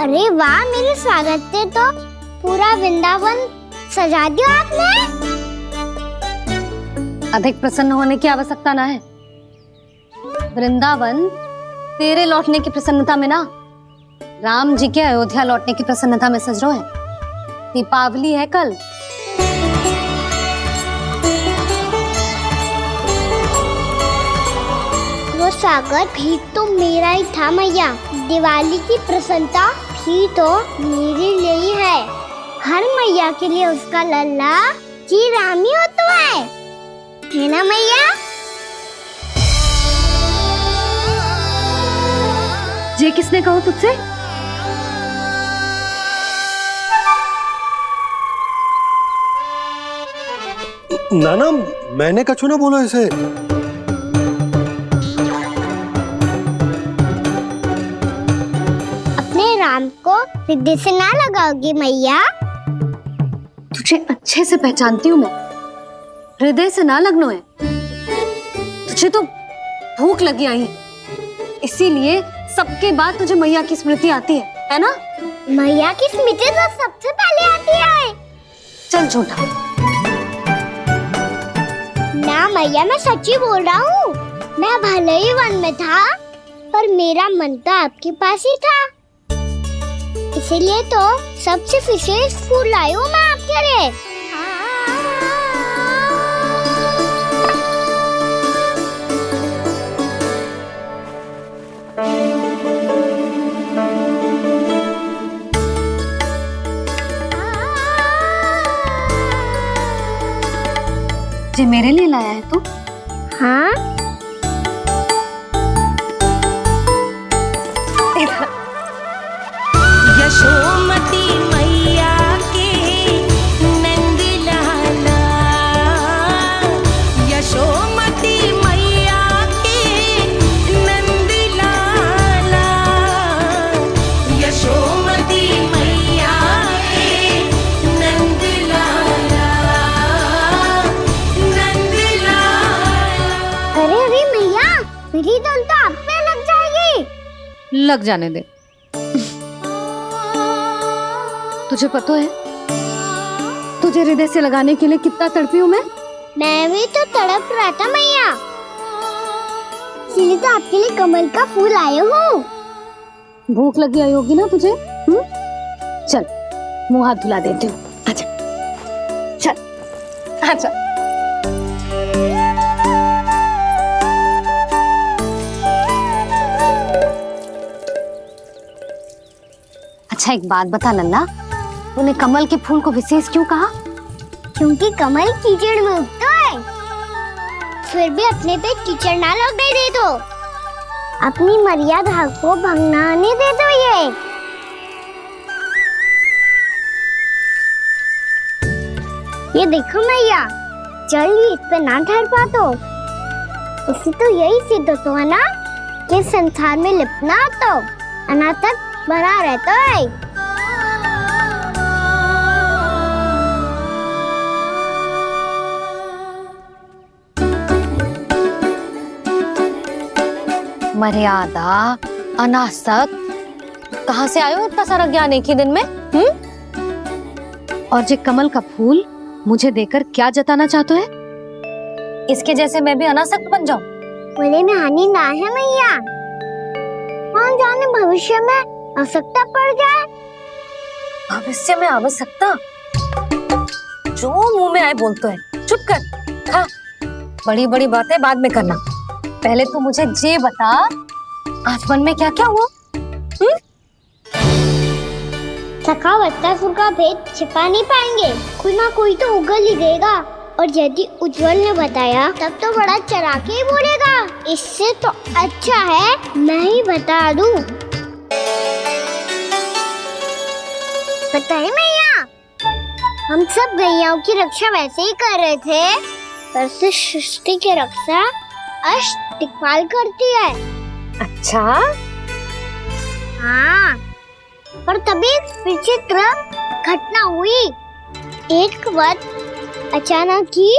अरे वाह, मेरे स्वागत से तो पूरा वृंदावन सजा दिया आपने। अधिक प्रसन्न होने की आवश्यकता ना है। वृंदावन तेरे लौटने की प्रसन्नता में ना, राम जी के अयोध्या लौटने की प्रसन्नता में सज रहा है। दीपावली है कल। वो स्वागत भी तो मेरा ही था मैया। दिवाली की प्रसन्नता भी तो मेरे लिए ही है। हर मैया के लिए उसका लल्ला जी रामी होता है ना मैया? ये किसने कहा तुझसे? नाना, मैंने कछु ना बोला इसे। अपने राम को हृदय से ना लगाओगी मैया? तुझे अच्छे से पहचानती हूँ मैं, हृदय से ना लगनो है। तुझे तो भूख लगी आई, इसीलिए सबके बाद तुझे मैया की स्मृति आती है ना? मैया की स्मृति तो सबसे पहले आती है। चल छोटा। ना मैया, मैं सच्ची बोल रहा हूँ। मैं भले ही वन में था, पर मेरा मन तो आपके पास ही था। इसीलिए तो सबसे विशेष फूल लाई हूँ मैं आपके लिए। ये मेरे लिए लाया है तू? हाँ। यशोमती मैया के नंद लाला, यशोमती मैया के नंद लाला, यशोमती मैया के नंद लाला, नंद लाला। अरे अरे मैया, मेरी धुन तो आप पे लग जाएगी। लग जाने दे। तुझे पता है तुझे हृदय से लगाने के लिए कितना तड़पी हूँ मैं? मैं भी तो तड़प रहा था मैया, इसीलिए तो आपके लिए कमल का फूल आए हूँ। भूख लगी आई होगी ना तुझे? चल मुंह हाथ धुला देती हूँ। आजा चल आजा। अच्छा एक बात बता लल्ला, तूने कमल के फूल को विशेष क्यों कहा? क्योंकि कमल कीचड़ में उगता है, फिर भी अपने पे कीचड़ ना लगने दे दो। अपनी मर्यादा को भंगना नहीं दे दो। ये देखो मैया, जल भी इस पे ना ठहर पा तो उसे तो यही सिद्ध होता है ना कि संसार में लिपना तो अनाथ तक बना रहता है। मर्यादा, अनासक, कहाँ से आयो इतना सारा ज्ञान एक ही दिन में? और ये कमल का फूल मुझे देकर क्या जताना चाहते है? इसके जैसे मैं भी अनासक्त बन जाऊं? बोले में हानि ना है मैया, कौन जाने भविष्य में आवश्यकता पड़ जाए। भविष्य में आवश्यकता? जो मुंह में आए बोलते है, चुप कर। हाँ, बड़ी बड़ी बातें बाद में करना, पहले तू मुझे ये बता आज मन में क्या क्या हुआ? सखावत्तासुर का भेद छिपा नहीं पाएंगे, कोई ना कोई तो उगल ही देगा। और यदि उज्जवल ने बताया तब तो बड़ा चढ़ा के ही बोलेगा। इससे तो अच्छा है मैं ही बता दूं। पता है मैया, हम सब गैयाओं की रक्षा वैसे ही कर रहे थे, पर से सृष्टि की रक्षा अष्ट दिक्पाल करती है। अच्छा? हाँ, पर तभी विचित्र घटना हुई। एक वक्त अचानक ही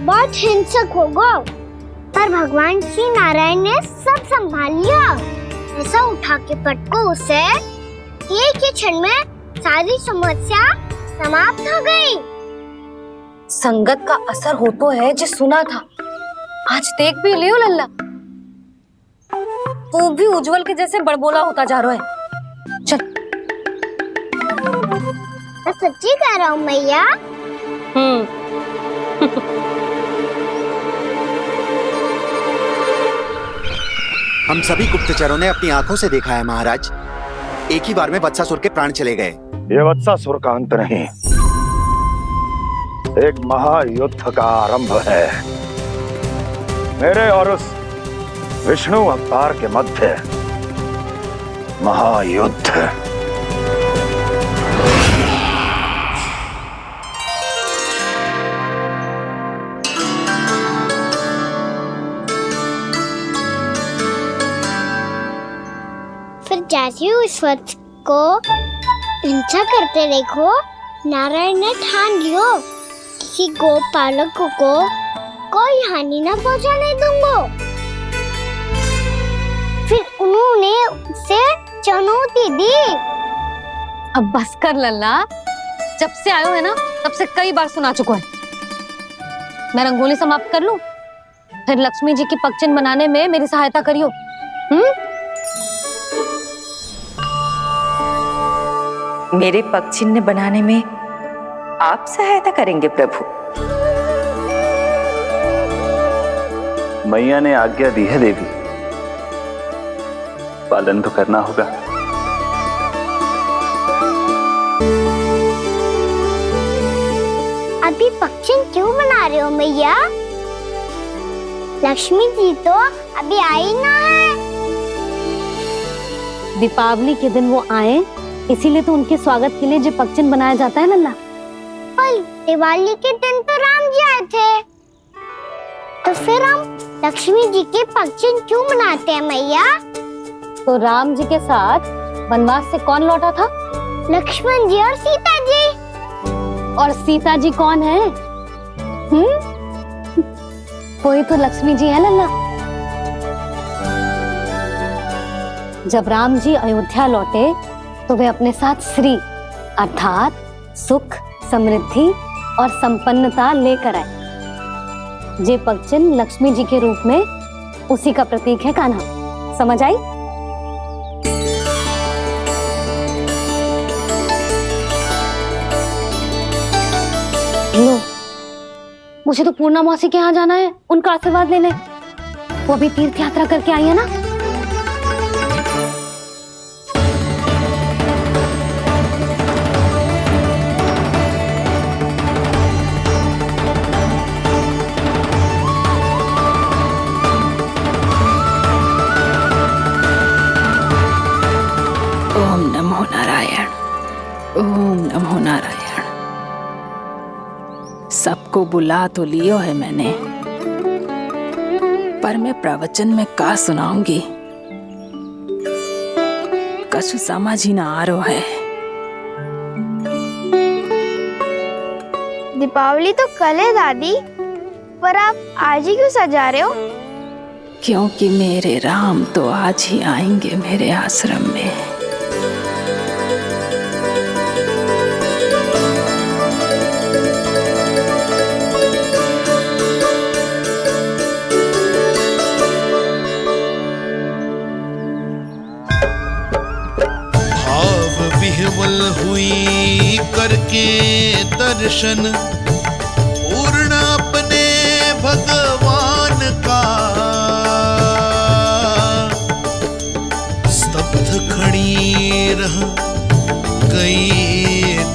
बहुत हिंसक हो गया, पर भगवान श्री नारायण ने सब संभाल लिया। ऐसा उठा के पटको उसे, एक ही क्षण में सारी समस्या समाप्त हो गई। संगत का असर हो तो है जो सुना था, आज देख भी लियो लल्ला, तू भी उज्जवल के जैसे बड़बोला होता जा रहा है। चल। मैं सच्ची कह रहा हूँ मैया। हम सभी गुप्तचरों ने अपनी आंखों से देखा है महाराज, एक ही बार में वत्सासुर के प्राण चले गए। ये वत्सासुर का अंत नहीं, एक महायुद्ध का आरंभ है। मेरे और उस विष्णु अवतार के मध्य महायुद्ध। फिर जैसे ही उस वत्स को हिंसा करते देखो, नारायण ने ठान लियो किसी गोपालक को कोई हानि न पहुंचाने दूंगा। फिर उन्होंने उसे चुनौती दी। अब बस कर लल्ला, जब से आयो है ना तब से कई बार सुना चुका है। मैं रंगोली समाप्त कर लूं, फिर लक्ष्मी जी की पगचिन बनाने में मेरी सहायता करियो। मेरे पग चिन्ह बनाने में आप सहायता करेंगे प्रभु? मैया ने आज्ञा दी है देवी, पालन तो करना होगा। अभी पगचिन क्यों बना रहे हो मैया? लक्ष्मी जी तो अभी आई ना है। दीपावली के दिन वो आए, इसीलिए तो उनके स्वागत के लिए जो पगचिन बनाया जाता है लल्ला। पर दिवाली के दिन तो राम जी आए थे, तो फिर हम लक्ष्मी जी के पगचिन क्यों बनाते हैं मैया? तो राम जी के साथ वनवास से कौन लौटा था? लक्ष्मण जी और सीता जी। और सीता जी कौन है? वही तो लक्ष्मी जी है लल्ला। जब राम जी अयोध्या लौटे तो वे अपने साथ श्री अर्थात सुख, समृद्धि और संपन्नता लेकर आए। जे पगचिन लक्ष्मी जी के रूप में उसी का प्रतीक है कान्हा। समझ आई? लो, मुझे तो पूर्णा मौसी के यहाँ जाना है, उनका आशीर्वाद लेने। वो अभी तीर्थ यात्रा करके आई है ना। ओम नमो नारायण, ओम नमो नारायण। सबको बुला तो लियो है मैंने, पर मैं प्रवचन में का सुनाऊंगी, कछु समझ ही ना आ रहा है। दीपावली तो कल है दादी, पर आप आज ही क्यों सजा रहे हो? क्योंकि मेरे राम तो आज ही आएंगे मेरे आश्रम में। विह्वल हुई करके दर्शन, पूर्ण अपने भगवान का, स्तब्ध खड़ी रह गई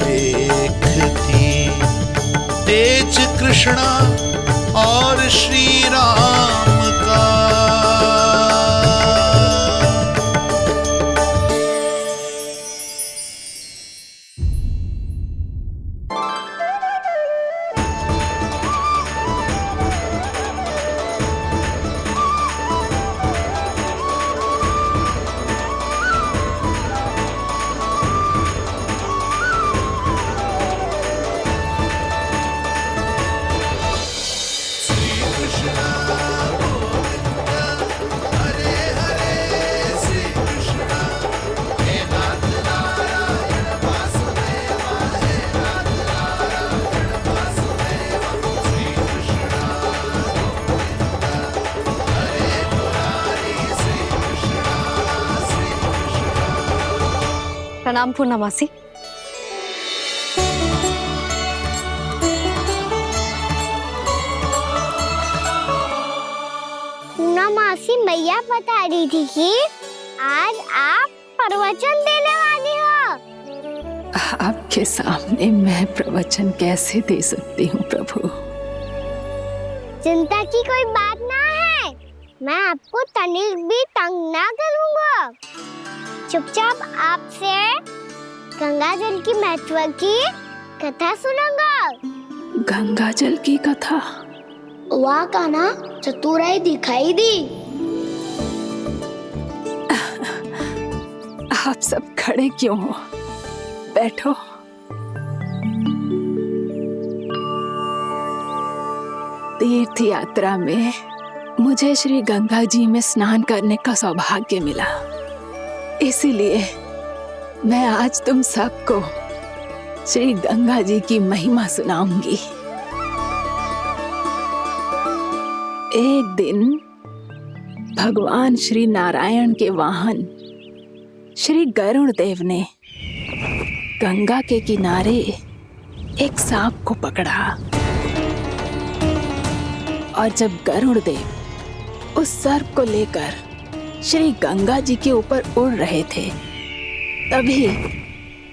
देखती, तेज कृष्णा और श्री राम का। प्रणाम पूर्णा मासी। पूर्णा मासी मौसी मैया बता रही थी कि आज आप प्रवचन देने वाली हो। आपके सामने मैं प्रवचन कैसे दे सकती हूँ प्रभु? चिंता की कोई बात ना है, मैं आपको तनिक भी तंग ना करूँगा। चुपचाप आपसे गंगा जल की महत्व की कथा सुनूंगा। गंगा जल की कथा? वाह कान्हा, चतुराई दिखाई दी। आप सब खड़े क्यों हो? बैठो। तीर्थ यात्रा में मुझे श्री गंगा जी में स्नान करने का सौभाग्य मिला, इसीलिए मैं आज तुम सबको श्री गंगा जी की महिमा सुनाऊंगी। एक दिन भगवान श्री नारायण के वाहन श्री गरुड़ देव ने गंगा के किनारे एक सांप को पकड़ा और जब गरुड़ देव उस सर्प को लेकर श्री गंगा जी के ऊपर उड़ रहे थे, तभी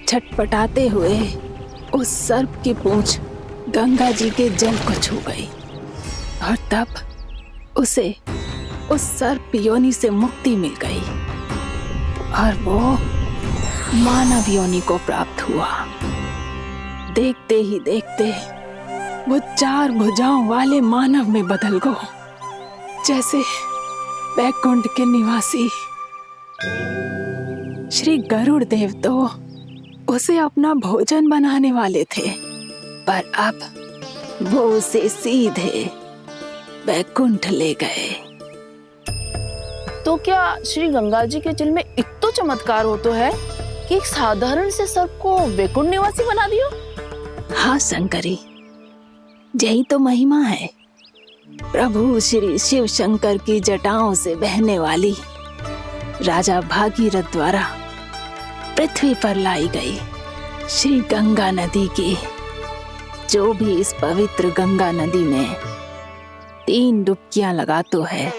छटपटाते हुए उस सर्प की पूंछ गंगा जी के जल को छू गई और तब उसे उस सर्प योनि से मुक्ति मिल गई और वो मानव योनि को प्राप्त हुआ। देखते ही देखते वो 4 भुजाओं वाले मानव में बदल गो, जैसे बैकुंठ के निवासी। श्री गरुड़ देव तो उसे अपना भोजन बनाने वाले थे, पर अब वो उसे सीधे बैकुंठ ले गए। तो क्या श्री गंगा जी के जल में इतना चमत्कार हो तो है कि एक साधारण से सर्प को वैकुंठ निवासी बना दियो? हाँ शंकरी, यही तो महिमा है। प्रभु श्री शिव शंकर की जटाओं से बहने वाली राजा भागीरथ द्वारा पृथ्वी पर लाई गई श्री गंगा नदी की, जो भी इस पवित्र गंगा नदी में 3 डुबकियां लगातो है,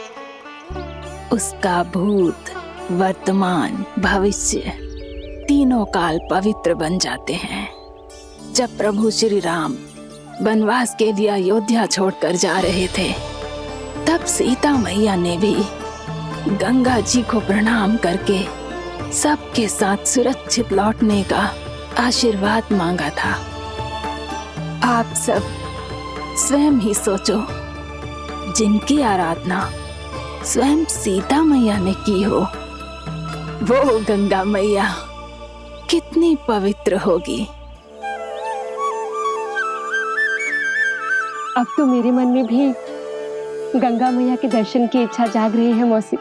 उसका भूत, वर्तमान, भविष्य तीनों काल पवित्र बन जाते हैं। जब प्रभु श्री राम वनवास के लिए अयोध्या छोड़कर जा रहे थे, तब सीता मैया ने भी गंगा जी को प्रणाम करके सबके साथ सुरक्षित लौटने का आशीर्वाद मांगा था। आप सब स्वयं ही सोचो, जिनकी आराधना स्वयं सीता मैया ने की हो, वो गंगा मैया कितनी पवित्र होगी। अब तो मेरे मन में भी गंगा मैया के दर्शन की इच्छा जाग रही है मौसी।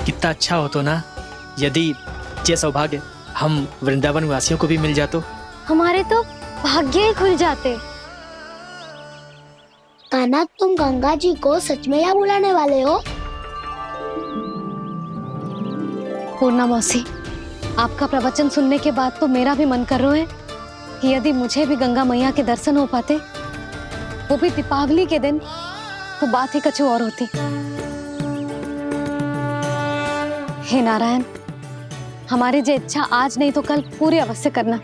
कितना अच्छा हो तो ना यदि ये सौभाग्य हम वृंदावन वासियों को भी मिल जातो। हमारे तो भाग्य ही खुल जाते। कान्हा, तुम गंगा जी को सच में यहाँ बुलाने वाले हो? पूर्णा मौसी, आपका प्रवचन सुनने के बाद तो मेरा भी मन कर रहा है कि यदि मुझे भी गंगा मैया के दर्शन हो पाते, वो भी दीपावली के दिन, तो बात ही कुछ और होती। हे नारायण, हमारी जो इच्छा आज नहीं तो कल पूरी अवश्य करना।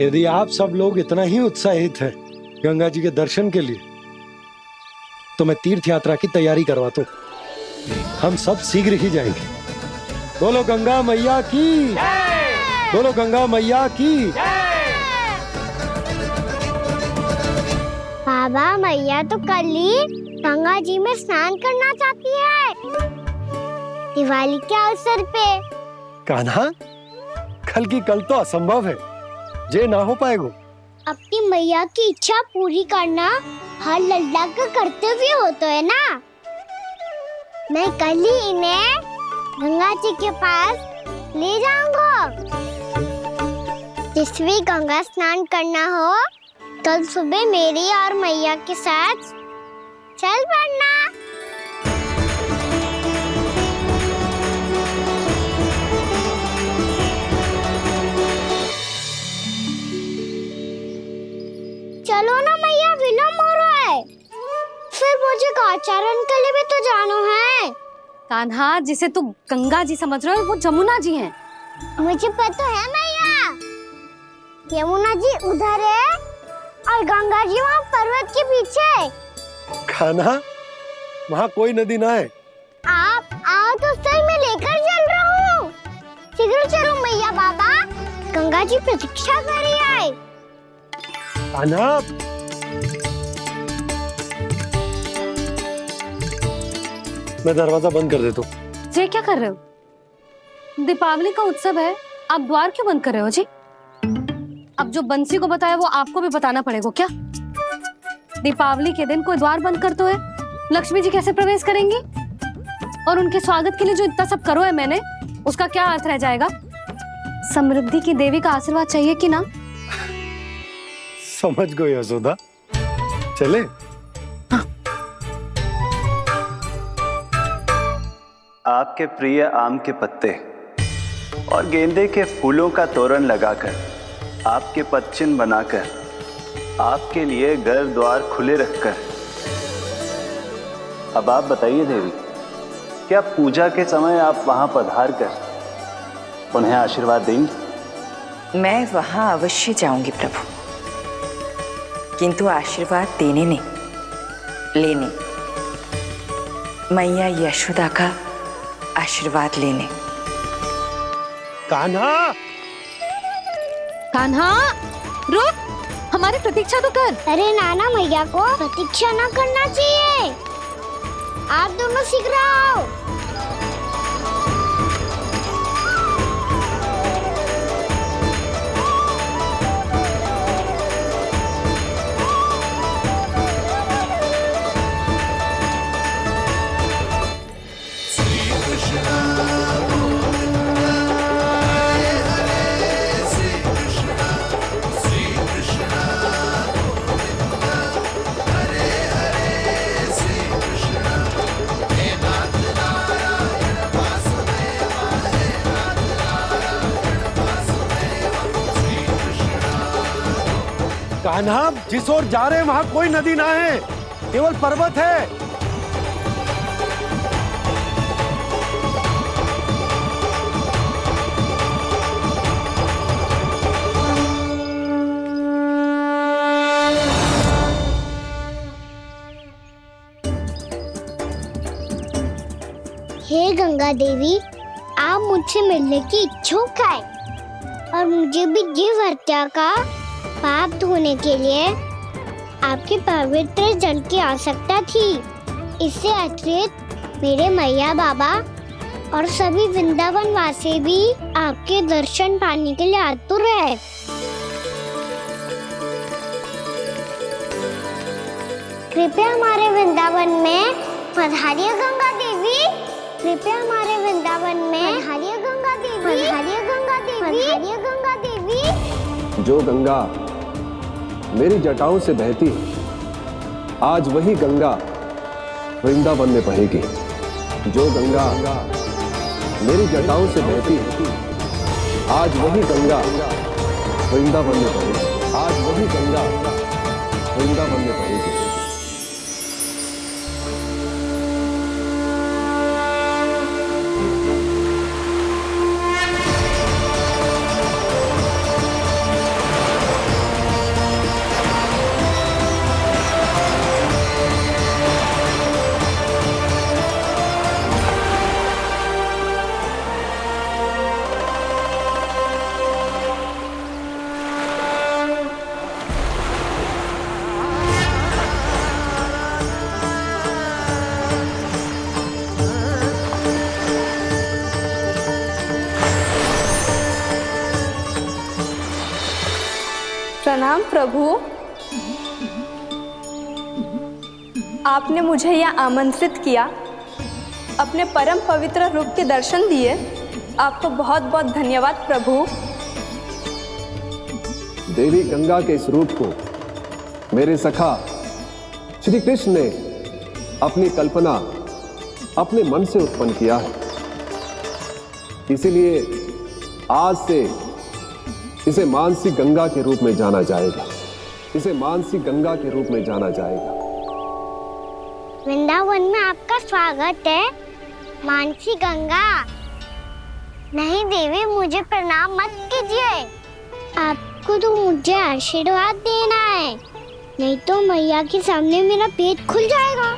यदि आप सब लोग इतना ही उत्साहित हैं गंगा जी के दर्शन के लिए, तो मैं तीर्थ यात्रा की तैयारी करवाता हूँ। हम सब शीघ्र ही जाएंगे। बोलो गंगा मैया की, बोलो गंगा मैया की। बाबा, मैया तो कल ही गंगा जी में स्नान करना चाहती है, दिवाली के अवसर पे। कान्हा, कल की कल तो असंभव है, जे ना हो पाएगा। अपनी मैया की इच्छा पूरी करना हर लल्ला का कर्तव्य होता है ना। मैं कल ही इन्हें गंगा जी के पास ले जाऊंगा। जिस भी गंगा स्नान करना हो, कल सुबह मेरी और मैया के साथ चल पड़ना। चरण कली भी तो जानो है। कान्हा, जिसे तू गंगा जी समझ रहे हो वो जमुना जी हैं। मुझे पता है मैया, यमुना जी उधर है और गंगा जी वहाँ पर्वत के पीछे। कान्हा, वहाँ कोई नदी ना है। आप आओ तो सही, मैं लेकर चल रहा हूँ। शीघ्र चलो मैया बाबा, गंगा जी प्रतीक्षा कर रही है। कान्हा, मैं दरवाजा बंद कर देता हूँ। ये क्या कर रहे हो? दीपावली का उत्सव है, आप द्वार क्यों बंद कर रहे हो जी? अब जो बंसी को बताया वो आपको भी बताना पड़ेगा क्या? दीपावली के दिन कोई द्वार बंद कर तो है, लक्ष्मी जी कैसे प्रवेश करेंगी? और उनके स्वागत के लिए जो इतना सब करो है मैंने, उसका क्या अर्थ रह जाएगा? समृद्धि की देवी का आशीर्वाद चाहिए कि ना? समझ गई यशोदा, चले? आपके प्रिय आम के पत्ते और गेंदे के फूलों का तोरण लगाकर, आपके पदचिन्ह बनाकर, आपके लिए घर द्वार खुले रखकर, अब आप बताइए देवी, क्या पूजा के समय आप वहां पधार कर उन्हें आशीर्वाद देंगी? मैं वहां अवश्य जाऊंगी प्रभु, किंतु आशीर्वाद देने नहीं, लेने, मैया यशोदा का आशीर्वाद लेने। कान्हा, कान्हा, रुक, हमारी प्रतीक्षा तो कर। अरे नाना, मैया को प्रतीक्षा ना करना चाहिए। आप दोनों शीघ्र आओ। कान्हा, जिस ओर जा रहे हैं वहां कोई नदी ना है, केवल पर्वत है। हे गंगा देवी, आप मुझसे मिलने की इच्छुक है और मुझे भी जीव हत्या का पाप धोने के लिए आपके पवित्र जल की आवश्यकता थी। इससे अतिरिक्त मेरे मैया बाबा और सभी वृंदावन वासी भी आपके दर्शन पाने के लिए आतुर है। कृपया हमारे वृंदावन में पधारिए गंगा देवी। कृपया हमारे वृंदावन में पधारिए गंगा देवी। पधारिए गंगा देवी। पधारिए गंगा देवी। जो गंगा मेरी जटाओं से बहती है, आज वही गंगा वृंदावन में बहेगी। जो गंगा मेरी जटाओं से बहती है, आज वही गंगा वृंदावन में बहेगी। आज वही गंगा वृंदावन में बहेगी। प्रणाम प्रभु, आपने मुझे यहाँ आमंत्रित किया, अपने परम पवित्र रूप के दर्शन दिए, आपको बहुत बहुत धन्यवाद प्रभु। देवी गंगा के इस रूप को मेरे सखा श्री कृष्ण ने अपनी कल्पना अपने मन से उत्पन्न किया है। इसीलिए आज से इसे मानसी गंगा के रूप में जाना जाएगा। इसे मानसी गंगा के रूप में जाना जाएगा। वृंदावन में आपका स्वागत है मानसी गंगा। नहीं देवी, मुझे प्रणाम मत कीजिए। आपको तो मुझे आशीर्वाद देना है, नहीं तो मैया के सामने मेरा पेट खुल जाएगा।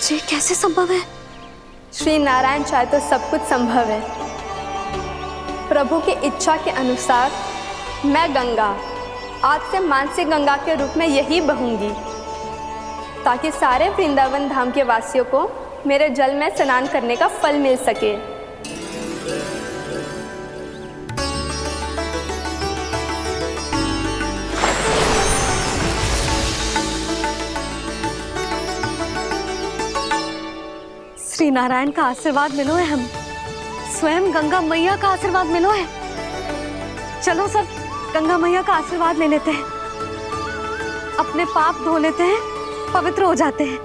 ये कैसे संभव है? श्री नारायण चाहे तो सब कुछ संभव है। प्रभु की इच्छा के अनुसार मैं गंगा आज से मानसी गंगा के रूप में यही बहूंगी, ताकि सारे वृंदावन धाम के वासियों को मेरे जल में स्नान करने का फल मिल सके। श्री नारायण का आशीर्वाद मिलो है, हम स्वयं गंगा मैया का आशीर्वाद मिलो है। चलो सब गंगा मैया का आशीर्वाद ले लेते हैं, अपने पाप धो लेते हैं, पवित्र हो जाते हैं।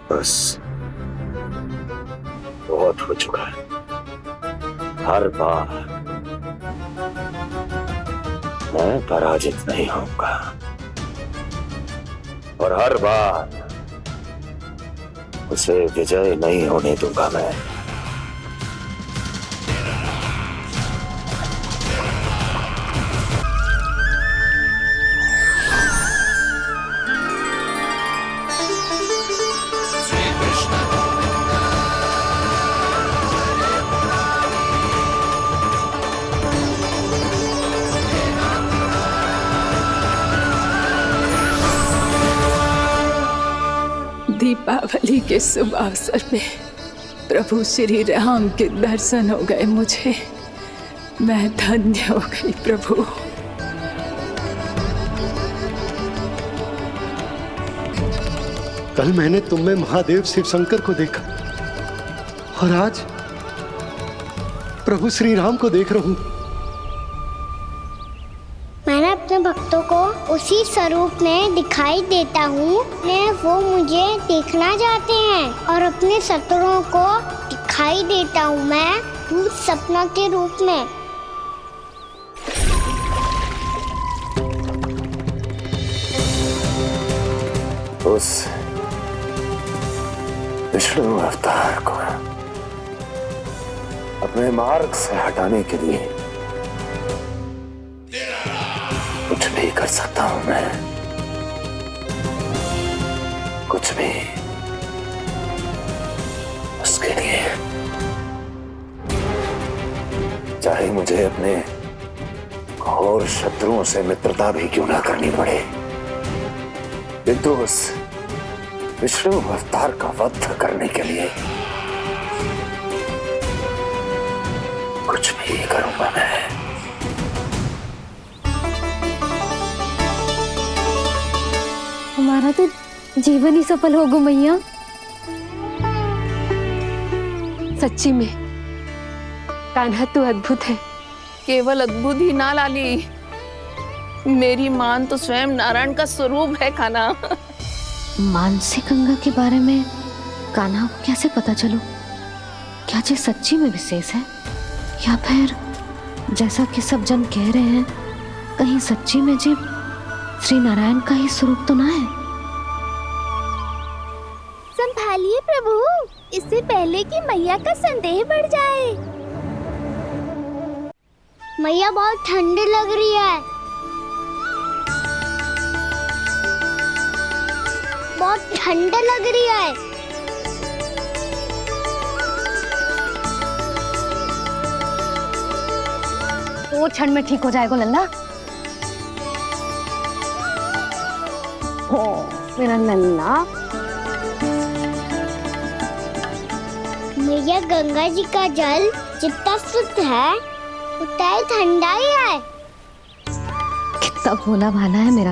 बस बहुत हो चुका है। हर बार मैं पराजित नहीं होऊंगा और हर बार उसे विजय नहीं होने दूंगा मैं। दीपावली के शुभ अवसर में प्रभु श्री राम के दर्शन हो गए मुझे। मैं धन्य हो गई प्रभु। कल मैंने तुम में महादेव शिव शंकर को देखा और आज प्रभु श्री राम को देख रहा हूं। मैंने अपने भक्तों को उसी स्वरूप में दिखाई देता हूँ, वो मुझे देखना चाहते हैं और अपने शत्रुओं को दिखाई देता हूँ मैं भूत सपना के रूप में। उस विष्णु अवतार को अपने मार्ग से हटाने के लिए कुछ भी कर सकता हूं मैं, कुछ भी। उसके लिए चाहे मुझे अपने घोर शत्रुओं से मित्रता भी क्यों ना करनी पड़े, किंतु उस विष्णु अवतार का वध करने के लिए कुछ भी करूंगा मैं। हमारा तो जीवन ही सफल होगा मैया। सच्ची में कान्हा तू अद्भुत है। केवल अद्भुत ही ना लाली, मेरी मान तो स्वयं नारायण का स्वरूप है कान्हा। मानसी गंगा के बारे में कान्हा को कैसे पता चलो? क्या ये सच्ची में विशेष है या फिर जैसा कि सब जन कह रहे हैं, कहीं सच्ची में जी श्री नारायण का ही स्वरूप तो ना है? संभालिए प्रभु, इससे पहले कि मैया का संदेह बढ़ जाए। मैया बहुत ठंडी लग रही है, बहुत ठंडा लग रही है। 2 क्षण में ठीक हो जाएगा लल्ला। हो मेरा लल्ला। मैया गंगा जी का जल जितना शुद्ध है उतना ही ठंडा ही है। कितना भोला भाला है मेरा